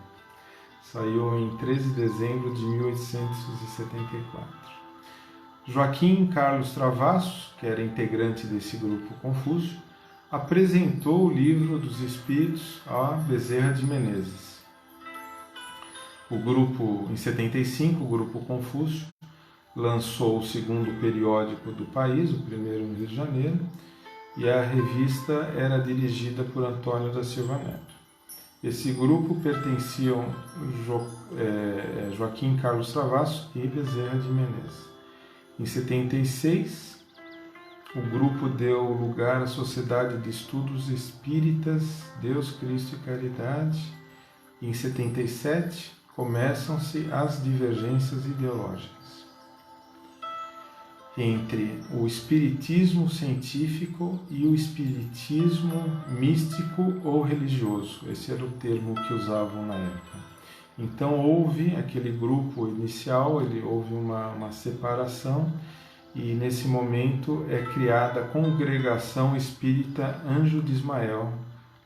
Saiu em 13 de dezembro de 1874. Joaquim Carlos Travassos, que era integrante desse grupo Confúcio, apresentou o livro dos Espíritos a Bezerra de Menezes. Em 75, o Grupo Confúcio lançou o segundo periódico do país, o primeiro no Rio de Janeiro, e a revista era dirigida por Antônio da Silva Neto. Esse grupo pertenciam Joaquim Carlos Travassos e Bezerra de Menezes. Em 76, o grupo deu lugar à Sociedade de Estudos Espíritas Deus, Cristo e Caridade. E em 77, começam-se as divergências ideológicas. entre o espiritismo científico e o espiritismo místico ou religioso. Esse era o termo que usavam na época. Então houve aquele grupo inicial, houve uma separação, e nesse momento é criada a Congregação Espírita Anjo de Ismael,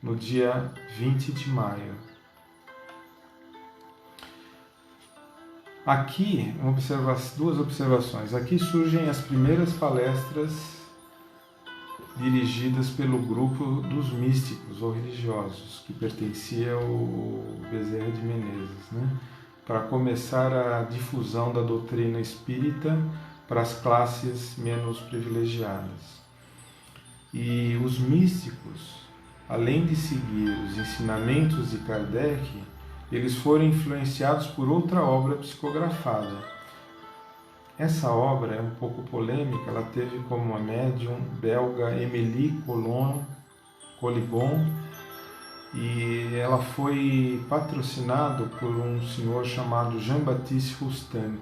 no dia 20 de maio. Aqui, duas observações. Aqui surgem as primeiras palestras dirigidas pelo grupo dos místicos ou religiosos, que pertencia ao Bezerra de Menezes, né? Para começar a difusão da doutrina espírita para as classes menos privilegiadas. E os místicos, além de seguir os ensinamentos de Kardec, eles foram influenciados por outra obra psicografada. Essa obra é um pouco polêmica, ela teve como a médium belga Émilie Coligon, e ela foi patrocinada por um senhor chamado Jean-Baptiste Rostand.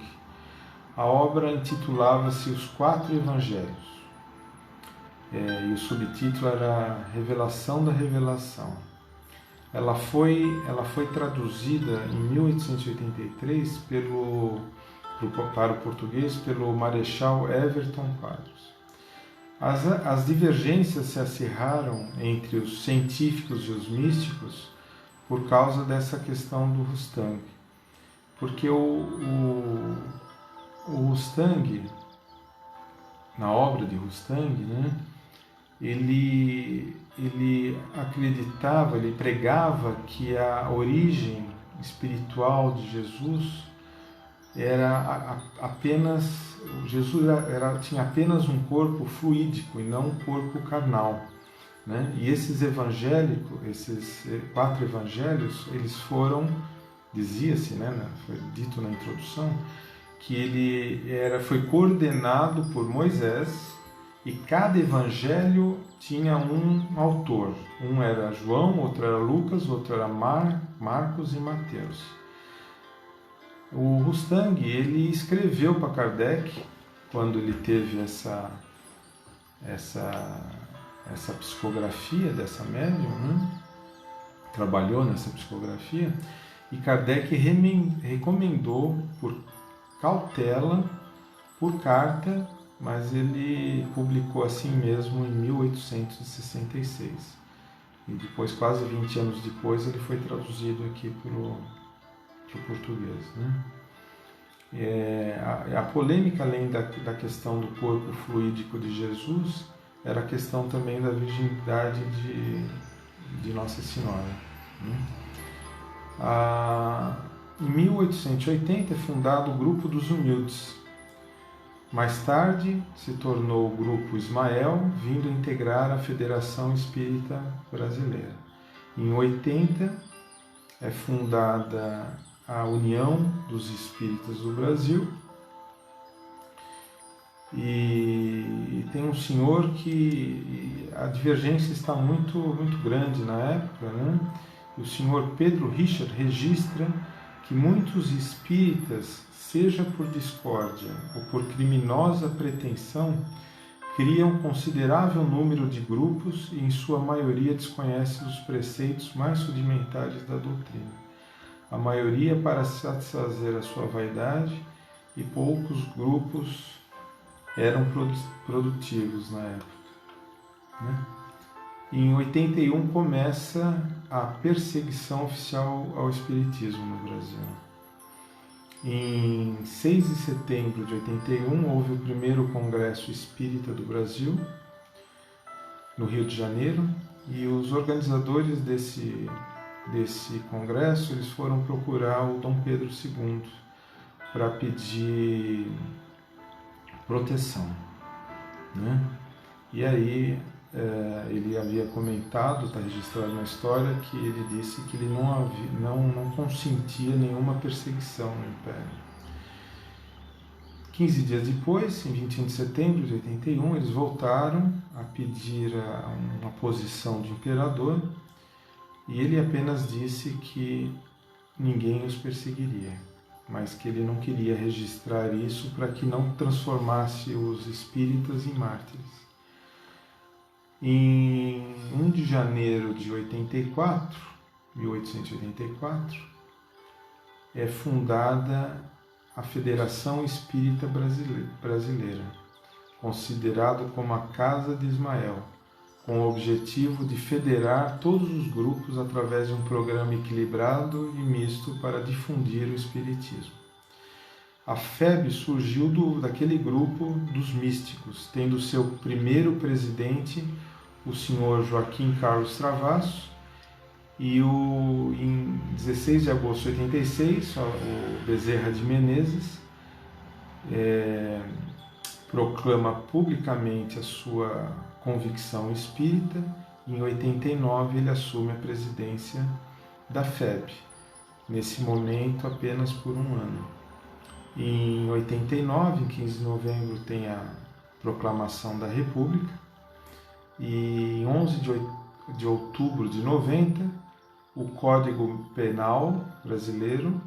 A obra intitulava-se Os Quatro Evangelhos, e o subtítulo era Revelação da Revelação. Ela foi traduzida em 1883 para o português pelo Marechal Everton Quadros. As divergências se acirraram entre os científicos e os místicos por causa dessa questão do Rostand, porque o Rostand, na obra de Rostand, né, ele acreditava, ele pregava que a origem espiritual de Jesus era apenas, Jesus tinha apenas um corpo fluídico e não um corpo carnal, né? E esses quatro evangelhos, eles foram, dizia-se, né, foi dito na introdução, que ele foi coordenado por Moisés, e cada evangelho tinha um autor. Um era João, outro era Lucas, outro era Marcos e Mateus. O Rostand, ele escreveu para Kardec, quando ele teve essa psicografia dessa médium, né? Trabalhou nessa psicografia, e Kardec recomendou por cautela, por carta, mas ele publicou assim mesmo em 1866. E depois, quase 20 anos depois, ele foi traduzido aqui para o português, né? A polêmica, além da questão do corpo fluídico de Jesus, era a questão também da virgindade de Nossa Senhora, né? Em 1880 é fundado o Grupo dos Humildes. Mais tarde se tornou o Grupo Ismael, vindo integrar a Federação Espírita Brasileira. Em 80 é fundada a União dos Espíritas do Brasil, e tem um senhor que a divergência está muito, muito grande na época, né? O senhor Pedro Richard registra que muitos espíritas, seja por discórdia ou por criminosa pretensão, criam considerável número de grupos e, em sua maioria, desconhecem os preceitos mais rudimentares da doutrina. A maioria para satisfazer a sua vaidade, e poucos grupos eram produtivos na época, né? Em 81 começa a perseguição oficial ao espiritismo no Brasil. Em 6 de setembro de 81 houve o primeiro Congresso Espírita do Brasil, no Rio de Janeiro, e os organizadores desse congresso, eles foram procurar o Dom Pedro II para pedir proteção, né? E aí ele havia comentado, está registrado na história, que ele disse que ele não consentia nenhuma perseguição no Império. 15 dias depois, em 21 de setembro de 81, eles voltaram a pedir uma posição de imperador, e ele apenas disse que ninguém os perseguiria, mas que ele não queria registrar isso para que não transformasse os espíritas em mártires. Em 1 de janeiro de 1884, é fundada a Federação Espírita Brasileira, considerado como a Casa de Ismael, com o objetivo de federar todos os grupos através de um programa equilibrado e misto para difundir o Espiritismo. A FEB surgiu daquele grupo dos místicos, tendo seu primeiro presidente o senhor Joaquim Carlos Travassos, e em 16 de agosto de 86, o Bezerra de Menezes proclama publicamente a sua convicção espírita, e em 89 ele assume a presidência da FEB, nesse momento apenas por um ano. Em 89, em 15 de novembro, tem a proclamação da República, e em 11 de outubro de 90, o Código Penal brasileiro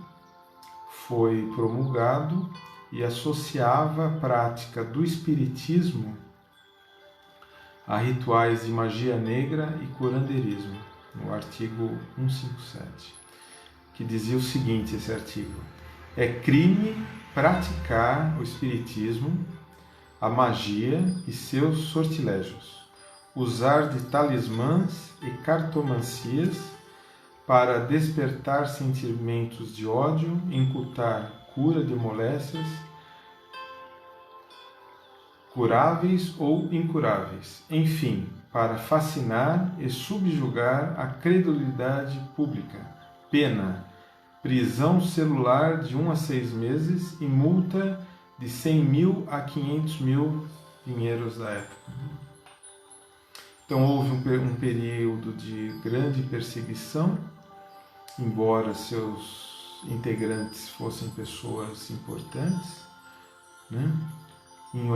foi promulgado e associava a prática do espiritismo a rituais de magia negra e curandeirismo, no artigo 157, que dizia o seguinte, esse artigo: é crime praticar o espiritismo, a magia e seus sortilégios, usar de talismãs e cartomancias para despertar sentimentos de ódio, incutar cura de moléstias, curáveis ou incuráveis, enfim, para fascinar e subjugar a credulidade pública. Pena: prisão celular de 1 a 6 meses e multa de 100 mil a 500 mil dinheiros da época. Então houve um período de grande perseguição, embora seus integrantes fossem pessoas importantes, né? Em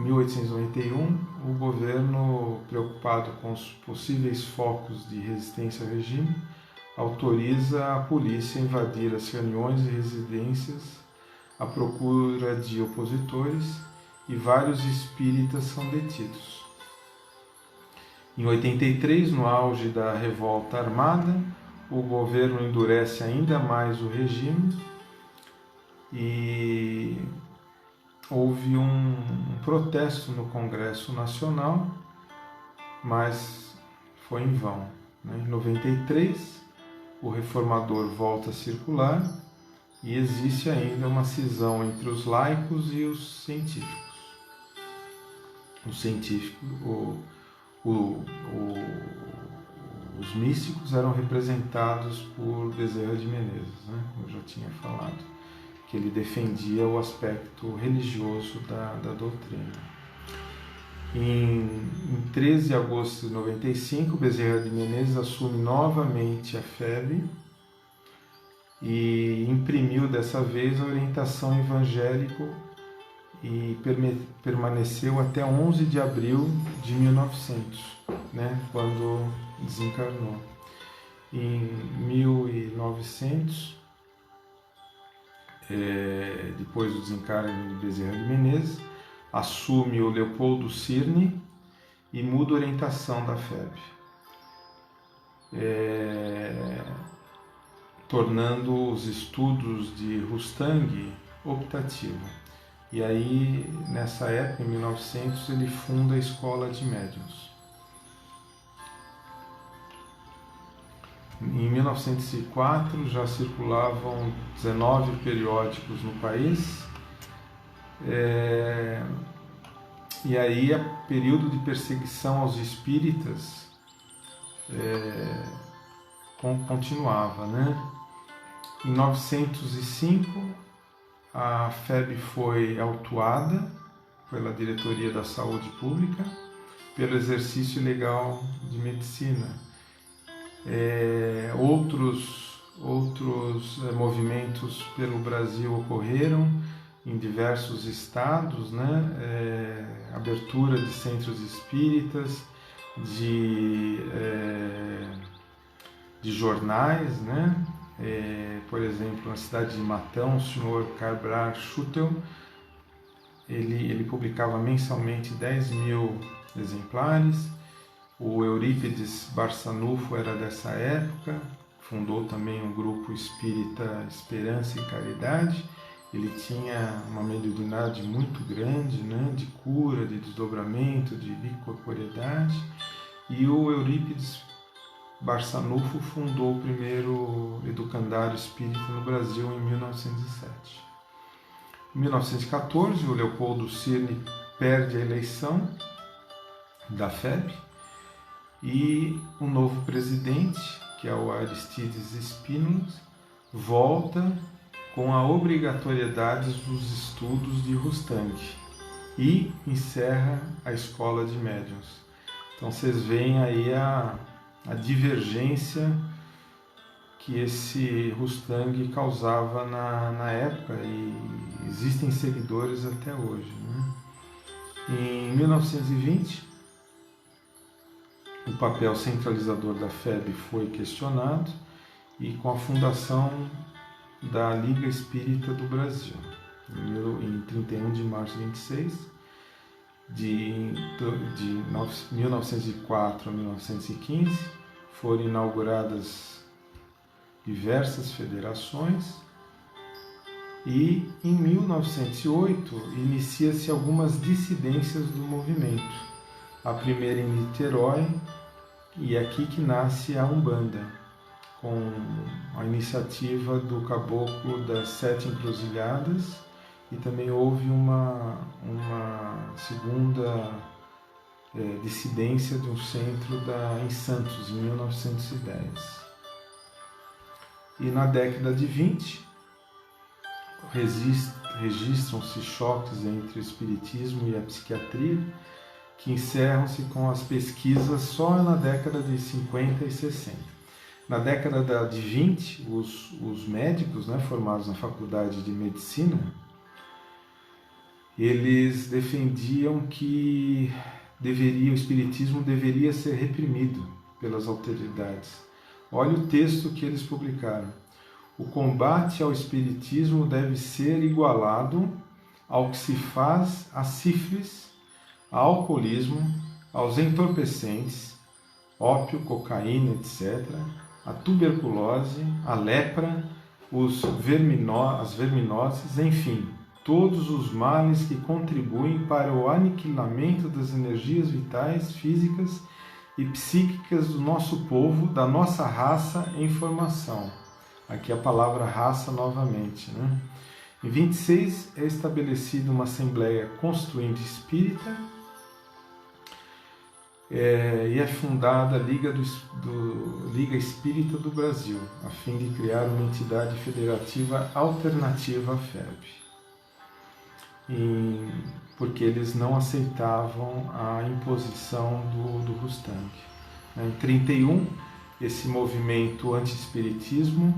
1891, o governo, preocupado com os possíveis focos de resistência ao regime, autoriza a polícia a invadir as reuniões e residências à procura de opositores, e vários espíritas são detidos. Em 83, no auge da revolta armada, o governo endurece ainda mais o regime e houve um protesto no Congresso Nacional, mas foi em vão. Em 93, o reformador volta a circular e existe ainda uma cisão entre os laicos e os científicos. Os místicos eram representados por Bezerra de Menezes, né? Eu já tinha falado que ele defendia o aspecto religioso da doutrina. Em 13 de agosto de 95, Bezerra de Menezes assume novamente a FEB e imprimiu dessa vez a orientação evangélica e permaneceu até 11 de abril de 1900, né, quando desencarnou. Em 1900, depois do desencarne de Bezerra de Menezes, assume o Leopoldo Cirne e muda a orientação da FEB, tornando os estudos de Rustang optativo. E aí, nessa época, em 1900, ele funda a Escola de Médiuns. Em 1904 já circulavam 19 periódicos no país, e aí o período de perseguição aos espíritas continuava, né? Em 1905 a FEB foi autuada pela Diretoria da Saúde Pública pelo exercício ilegal de medicina. Outros movimentos pelo Brasil ocorreram em diversos estados, né? Abertura de centros espíritas, de jornais, né? por exemplo, na cidade de Matão, o senhor Cabral Schutel, ele publicava mensalmente 10.000 exemplares. O Eurípides Barçanufo era dessa época, fundou também um grupo espírita Esperança e Caridade. Ele tinha uma mediunidade muito grande, né, de cura, de desdobramento, de bicorporeidade. E o Eurípides Barçanufo fundou o primeiro educandário espírita no Brasil em 1907. Em 1914, o Leopoldo Cirne perde a eleição da FEB e o novo presidente, que é o Aristides Espínolas, volta com a obrigatoriedade dos estudos de Rustang e encerra a escola de médiuns. Então vocês veem aí a divergência que esse Rustang causava na época, e existem seguidores até hoje, né? Em 1920, o papel centralizador da FEB foi questionado, e com a fundação da Liga Espírita do Brasil, em 31 de março de 26, de 1904 a 1915, foram inauguradas diversas federações, e em 1908 inicia-se algumas dissidências do movimento. A primeira em Niterói, e é aqui que nasce a Umbanda, com a iniciativa do Caboclo das Sete Encruzilhadas, e também houve uma segunda dissidência de um centro em Santos, em 1910. E na década de 20, registram-se choques entre o espiritismo e a psiquiatria, que encerram-se com as pesquisas só na década de 50 e 60. Na década de 20, os médicos, né, formados na faculdade de medicina, eles defendiam que o espiritismo deveria ser reprimido pelas autoridades. Olha o texto que eles publicaram. O combate ao espiritismo deve ser igualado ao que se faz à sífilis, ao alcoolismo, aos entorpecentes, ópio, cocaína, etc., a tuberculose, a lepra, as verminoses, enfim, todos os males que contribuem para o aniquilamento das energias vitais, físicas e psíquicas do nosso povo, da nossa raça em formação. Aqui a palavra raça novamente, né? Em 26 é estabelecida uma Assembleia Constituinte Espírita, e é fundada a Liga Espírita do Brasil, a fim de criar uma entidade federativa alternativa à FEB. Porque eles não aceitavam a imposição do Rustang. Em 31, esse movimento anti-espiritismo,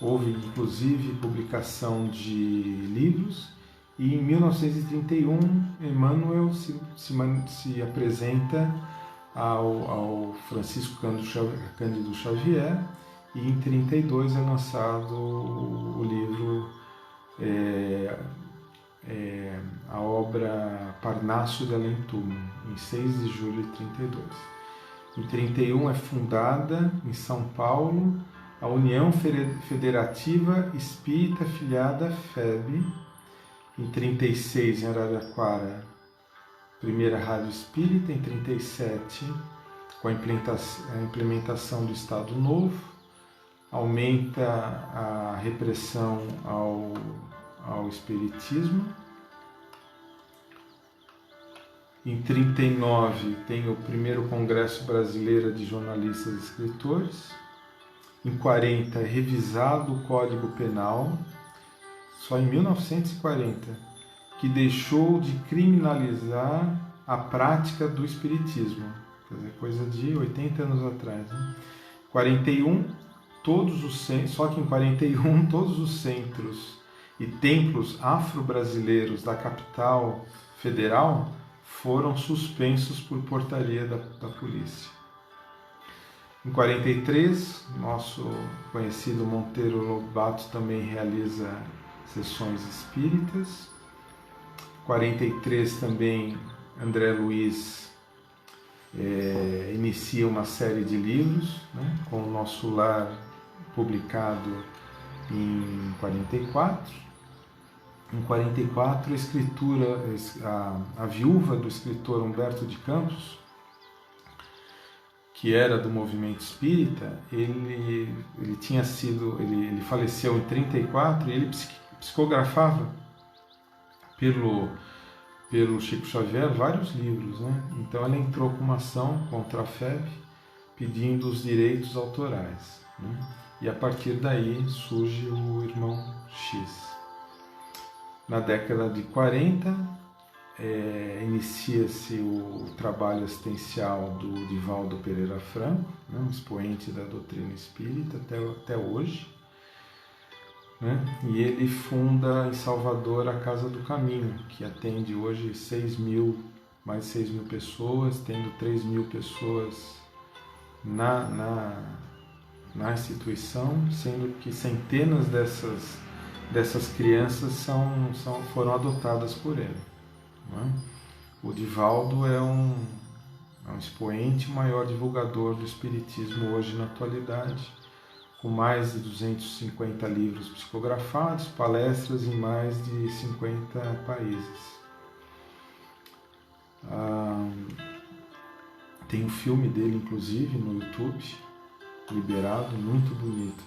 houve inclusive publicação de livros, e em 1931 Emmanuel se apresenta ao Francisco Cândido Xavier, e em 32 é lançado o livro, a obra Parnaso de Além Túmulo, em 6 de julho de 32. Em 31 é fundada em São Paulo a União Federativa Espírita Filiada à FEB. Em 36, em Araraquara, primeira Rádio Espírita. Em 37, com a implementação do Estado Novo, aumenta a repressão ao espiritismo. Em 39, tem o primeiro Congresso Brasileiro de Jornalistas e Escritores. Em 40, é revisado o Código Penal, só em 1940, que deixou de criminalizar a prática do espiritismo, quer dizer, coisa de 80 anos atrás, né? 41, só que em 41 todos os centros e templos afro-brasileiros da capital federal foram suspensos por portaria da polícia. Em 43, nosso conhecido Monteiro Lobato também realiza sessões espíritas. 43 também André Luiz inicia uma série de livros, né, com o Nosso Lar, publicado em 44. Em 44, a viúva do escritor Humberto de Campos, que era do movimento espírita, ele faleceu em 34 e ele psicografava pelo Chico Xavier vários livros, né? Então ela entrou com uma ação contra a FEB pedindo os direitos autorais, né? E a partir daí surge o Irmão X. Na década de 40, inicia-se o trabalho assistencial do Divaldo Pereira Franco, né, um expoente da doutrina espírita até hoje, né, e ele funda em Salvador a Casa do Caminho, que atende hoje mais de 6 mil pessoas, tendo 3 mil pessoas na instituição, sendo que centenas dessas crianças foram adotadas por ele. Né? O Divaldo é um expoente, maior divulgador do espiritismo hoje na atualidade, com mais de 250 livros psicografados, palestras em mais de 50 países. Tem um filme dele, inclusive, no YouTube, liberado, muito bonito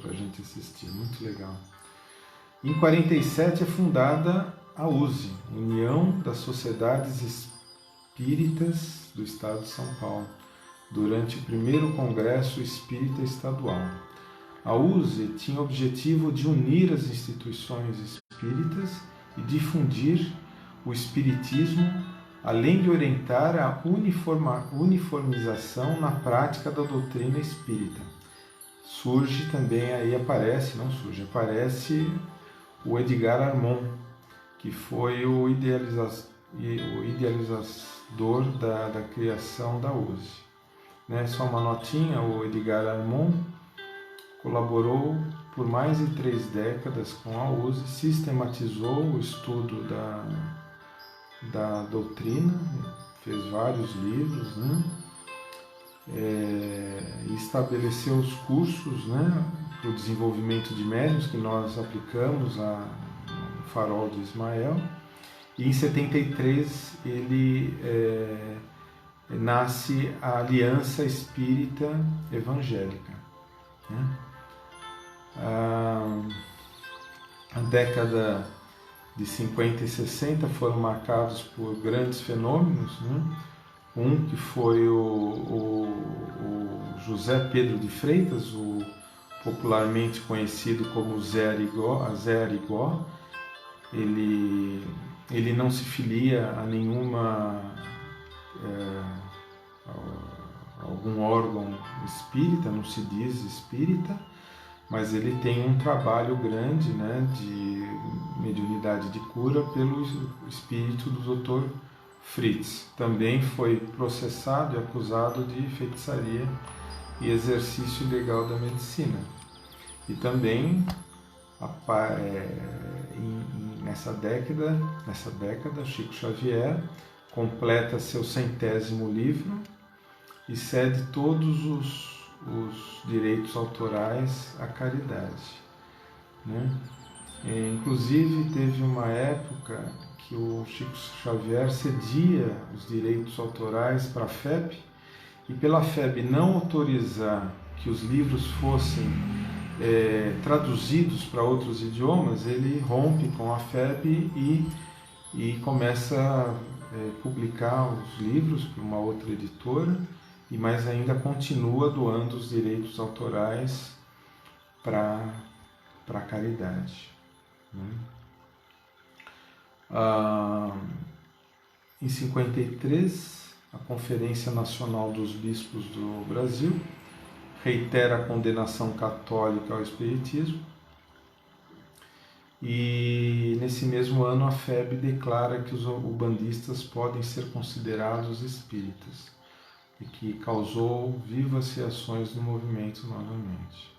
para a gente assistir, muito legal. Em 47 é fundada a USE, União das Sociedades Espíritas do Estado de São Paulo, durante o primeiro Congresso Espírita Estadual. A USE tinha o objetivo de unir as instituições espíritas e difundir o espiritismo, além de orientar a uniformização na prática da doutrina espírita. Aparece o Edgar Armon, que foi o idealizador da criação da USE. Né? Só uma notinha, o Edgar Armon colaborou por mais de 3 décadas com a USE, sistematizou o estudo da doutrina, fez vários livros, né? E estabeleceu os cursos, né, para o desenvolvimento de médiuns que nós aplicamos no Farol de Ismael. E em 73 ele nasce a Aliança Espírita Evangélica. Né? A década de 50 e 60 foram marcados por grandes fenômenos, né? Um que foi o José Pedro de Freitas, o popularmente conhecido como Zé Arigó. Ele não se filia a algum órgão espírita, não se diz espírita, mas ele tem um trabalho grande, né, de mediunidade de cura pelo espírito do Dr. Fritz. Também foi processado e acusado de feitiçaria e exercício ilegal da medicina. E também nessa década, Chico Xavier completa seu 100º livro e cede todos os direitos autorais à caridade. Né? Inclusive, teve uma época que o Chico Xavier cedia os direitos autorais para a FEB, e pela FEB não autorizar que os livros fossem traduzidos para outros idiomas, ele rompe com a FEB e começa a publicar os livros para uma outra editora, mas ainda continua doando os direitos autorais para a caridade. Né? Em 53, a Conferência Nacional dos Bispos do Brasil reitera a condenação católica ao espiritismo, e nesse mesmo ano a FEB declara que os ubandistas podem ser considerados espíritas. e que causou vivas reações no movimento novamente.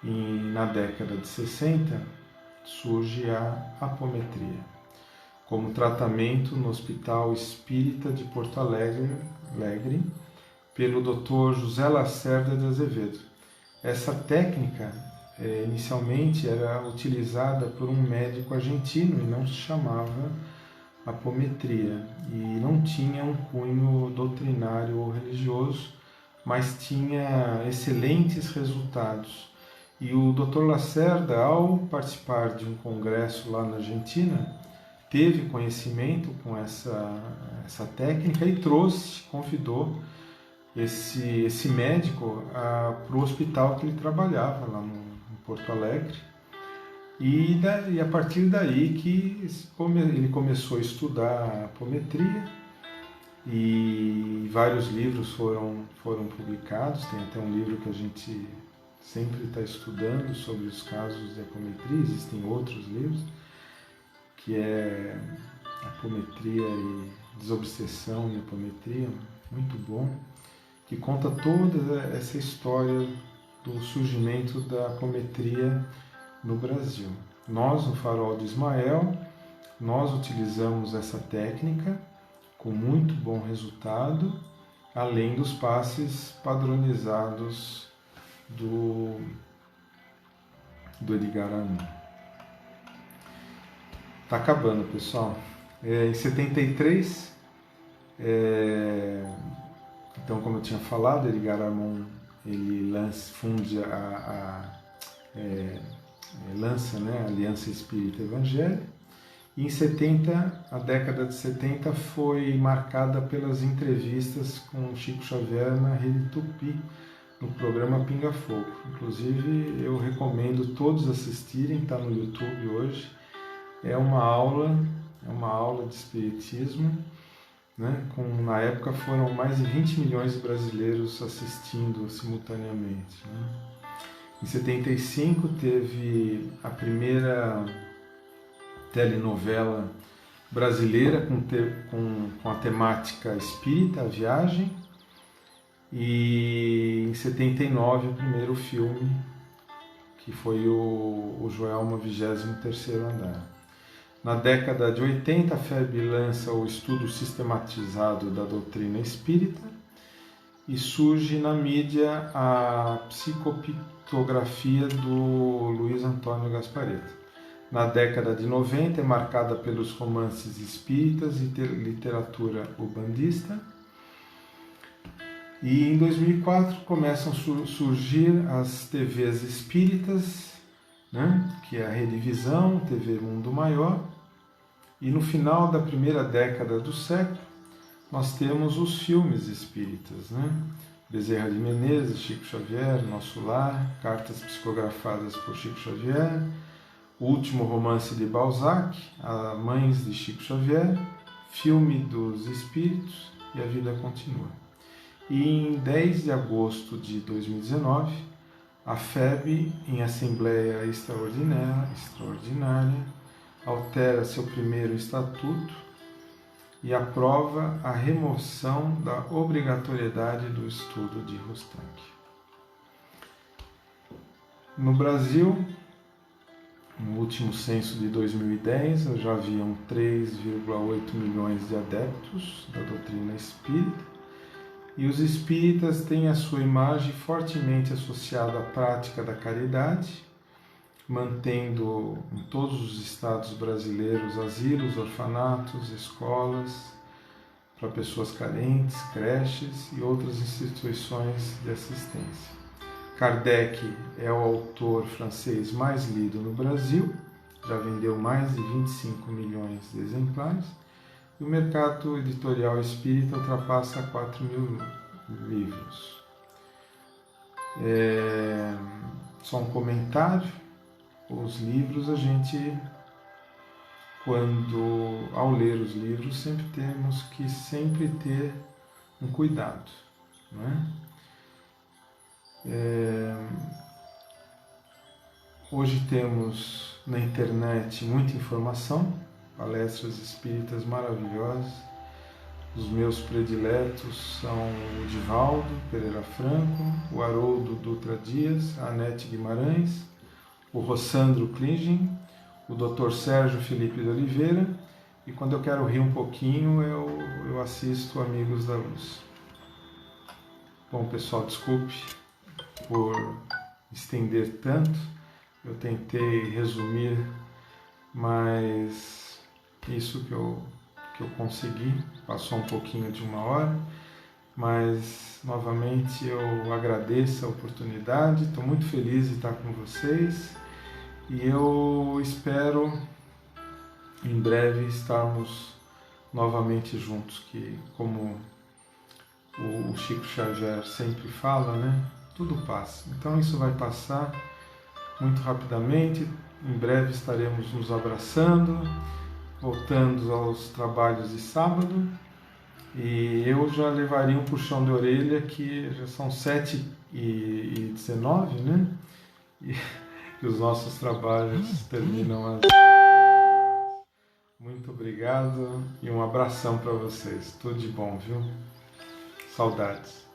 E na década de 60 surge a apometria, como tratamento no Hospital Espírita de Porto Alegre pelo Dr. José Lacerda de Azevedo. Essa técnica inicialmente era utilizada por um médico argentino e não se chamava apometria e não tinha um cunho doutrinário ou religioso, mas tinha excelentes resultados. E o Dr. Lacerda, ao participar de um congresso lá na Argentina, teve conhecimento com essa técnica e convidou esse médico para o hospital que ele trabalhava lá em Porto Alegre. E a partir daí que ele começou a estudar a apometria e vários livros foram publicados. Tem até um livro que a gente sempre está estudando sobre os casos de apometria. Existem outros livros, que é Apometria e Desobsessão e Apometria, muito bom, que conta toda essa história do surgimento da apometria no Brasil. Nós, no Farol de Ismael, nós utilizamos essa técnica com muito bom resultado, além dos passes padronizados do Edgar Armand. Está acabando, pessoal. Em 73, então, como eu tinha falado, Edgar Armand ele lança a Aliança Espírita Evangélica. E em 70, a década de 70 foi marcada pelas entrevistas com Chico Xavier na Rede Tupi, no programa Pinga Fogo. Inclusive, eu recomendo todos assistirem, está no YouTube hoje. É uma aula de espiritismo, né? Na época foram mais de 20 milhões de brasileiros assistindo simultaneamente, né? Em 75 teve a primeira telenovela brasileira com a temática espírita, A Viagem, e em 79 o primeiro filme, que foi o Joelma 23º Andar. Na década de 80, a FEB lança o estudo sistematizado da doutrina espírita e surge na mídia a psicopictografia do Luiz Antônio Gasparetto. Na década de 90 é marcada pelos romances espíritas e literatura umbandista. E em 2004 começam a surgir as TVs espíritas, né? Que é a Rede Visão, TV Mundo Maior. E no final da primeira década do século, nós temos os filmes espíritas, né? Bezerra de Menezes, Chico Xavier, Nosso Lar, Cartas Psicografadas por Chico Xavier, O Último Romance de Balzac, A Mães de Chico Xavier, Filme dos Espíritos e A Vida Continua. E em 10 de agosto de 2019, a FEB, em Assembleia Extraordinária, altera seu primeiro estatuto e aprova a remoção da obrigatoriedade do estudo de Rostank. No Brasil, no último censo de 2010, já haviam 3,8 milhões de adeptos da doutrina espírita, e os espíritas têm a sua imagem fortemente associada à prática da caridade, mantendo em todos os estados brasileiros asilos, orfanatos, escolas para pessoas carentes, creches e outras instituições de assistência. Kardec é o autor francês mais lido no Brasil, já vendeu mais de 25 milhões de exemplares, e o mercado editorial espírita ultrapassa 4 mil livros. Só um comentário: os livros, a gente, ao ler os livros, sempre temos que ter um cuidado, né? Hoje temos na internet muita informação, palestras espíritas maravilhosas, Os meus prediletos são o Divaldo Pereira Franco, o Haroldo Dutra Dias, a Anete Guimarães, o Rossandro Klingen, o Dr. Sérgio Felipe de Oliveira, e quando eu quero rir um pouquinho eu assisto Amigos da Luz. Bom, pessoal, desculpe por estender tanto, eu tentei resumir, mas isso que eu consegui, passou um pouquinho de 1 hora, mas novamente eu agradeço a oportunidade, estou muito feliz de estar com vocês e eu espero em breve estarmos novamente juntos, que como o Chico Xavier sempre fala, né? Tudo passa. Então isso vai passar muito rapidamente, em breve estaremos nos abraçando, voltando aos trabalhos de sábado, e eu já levaria um puxão de orelha que já são 7h19, né? E os nossos trabalhos terminam às 19 horas. Muito obrigado e um abração para vocês. Tudo de bom, viu? Saudades.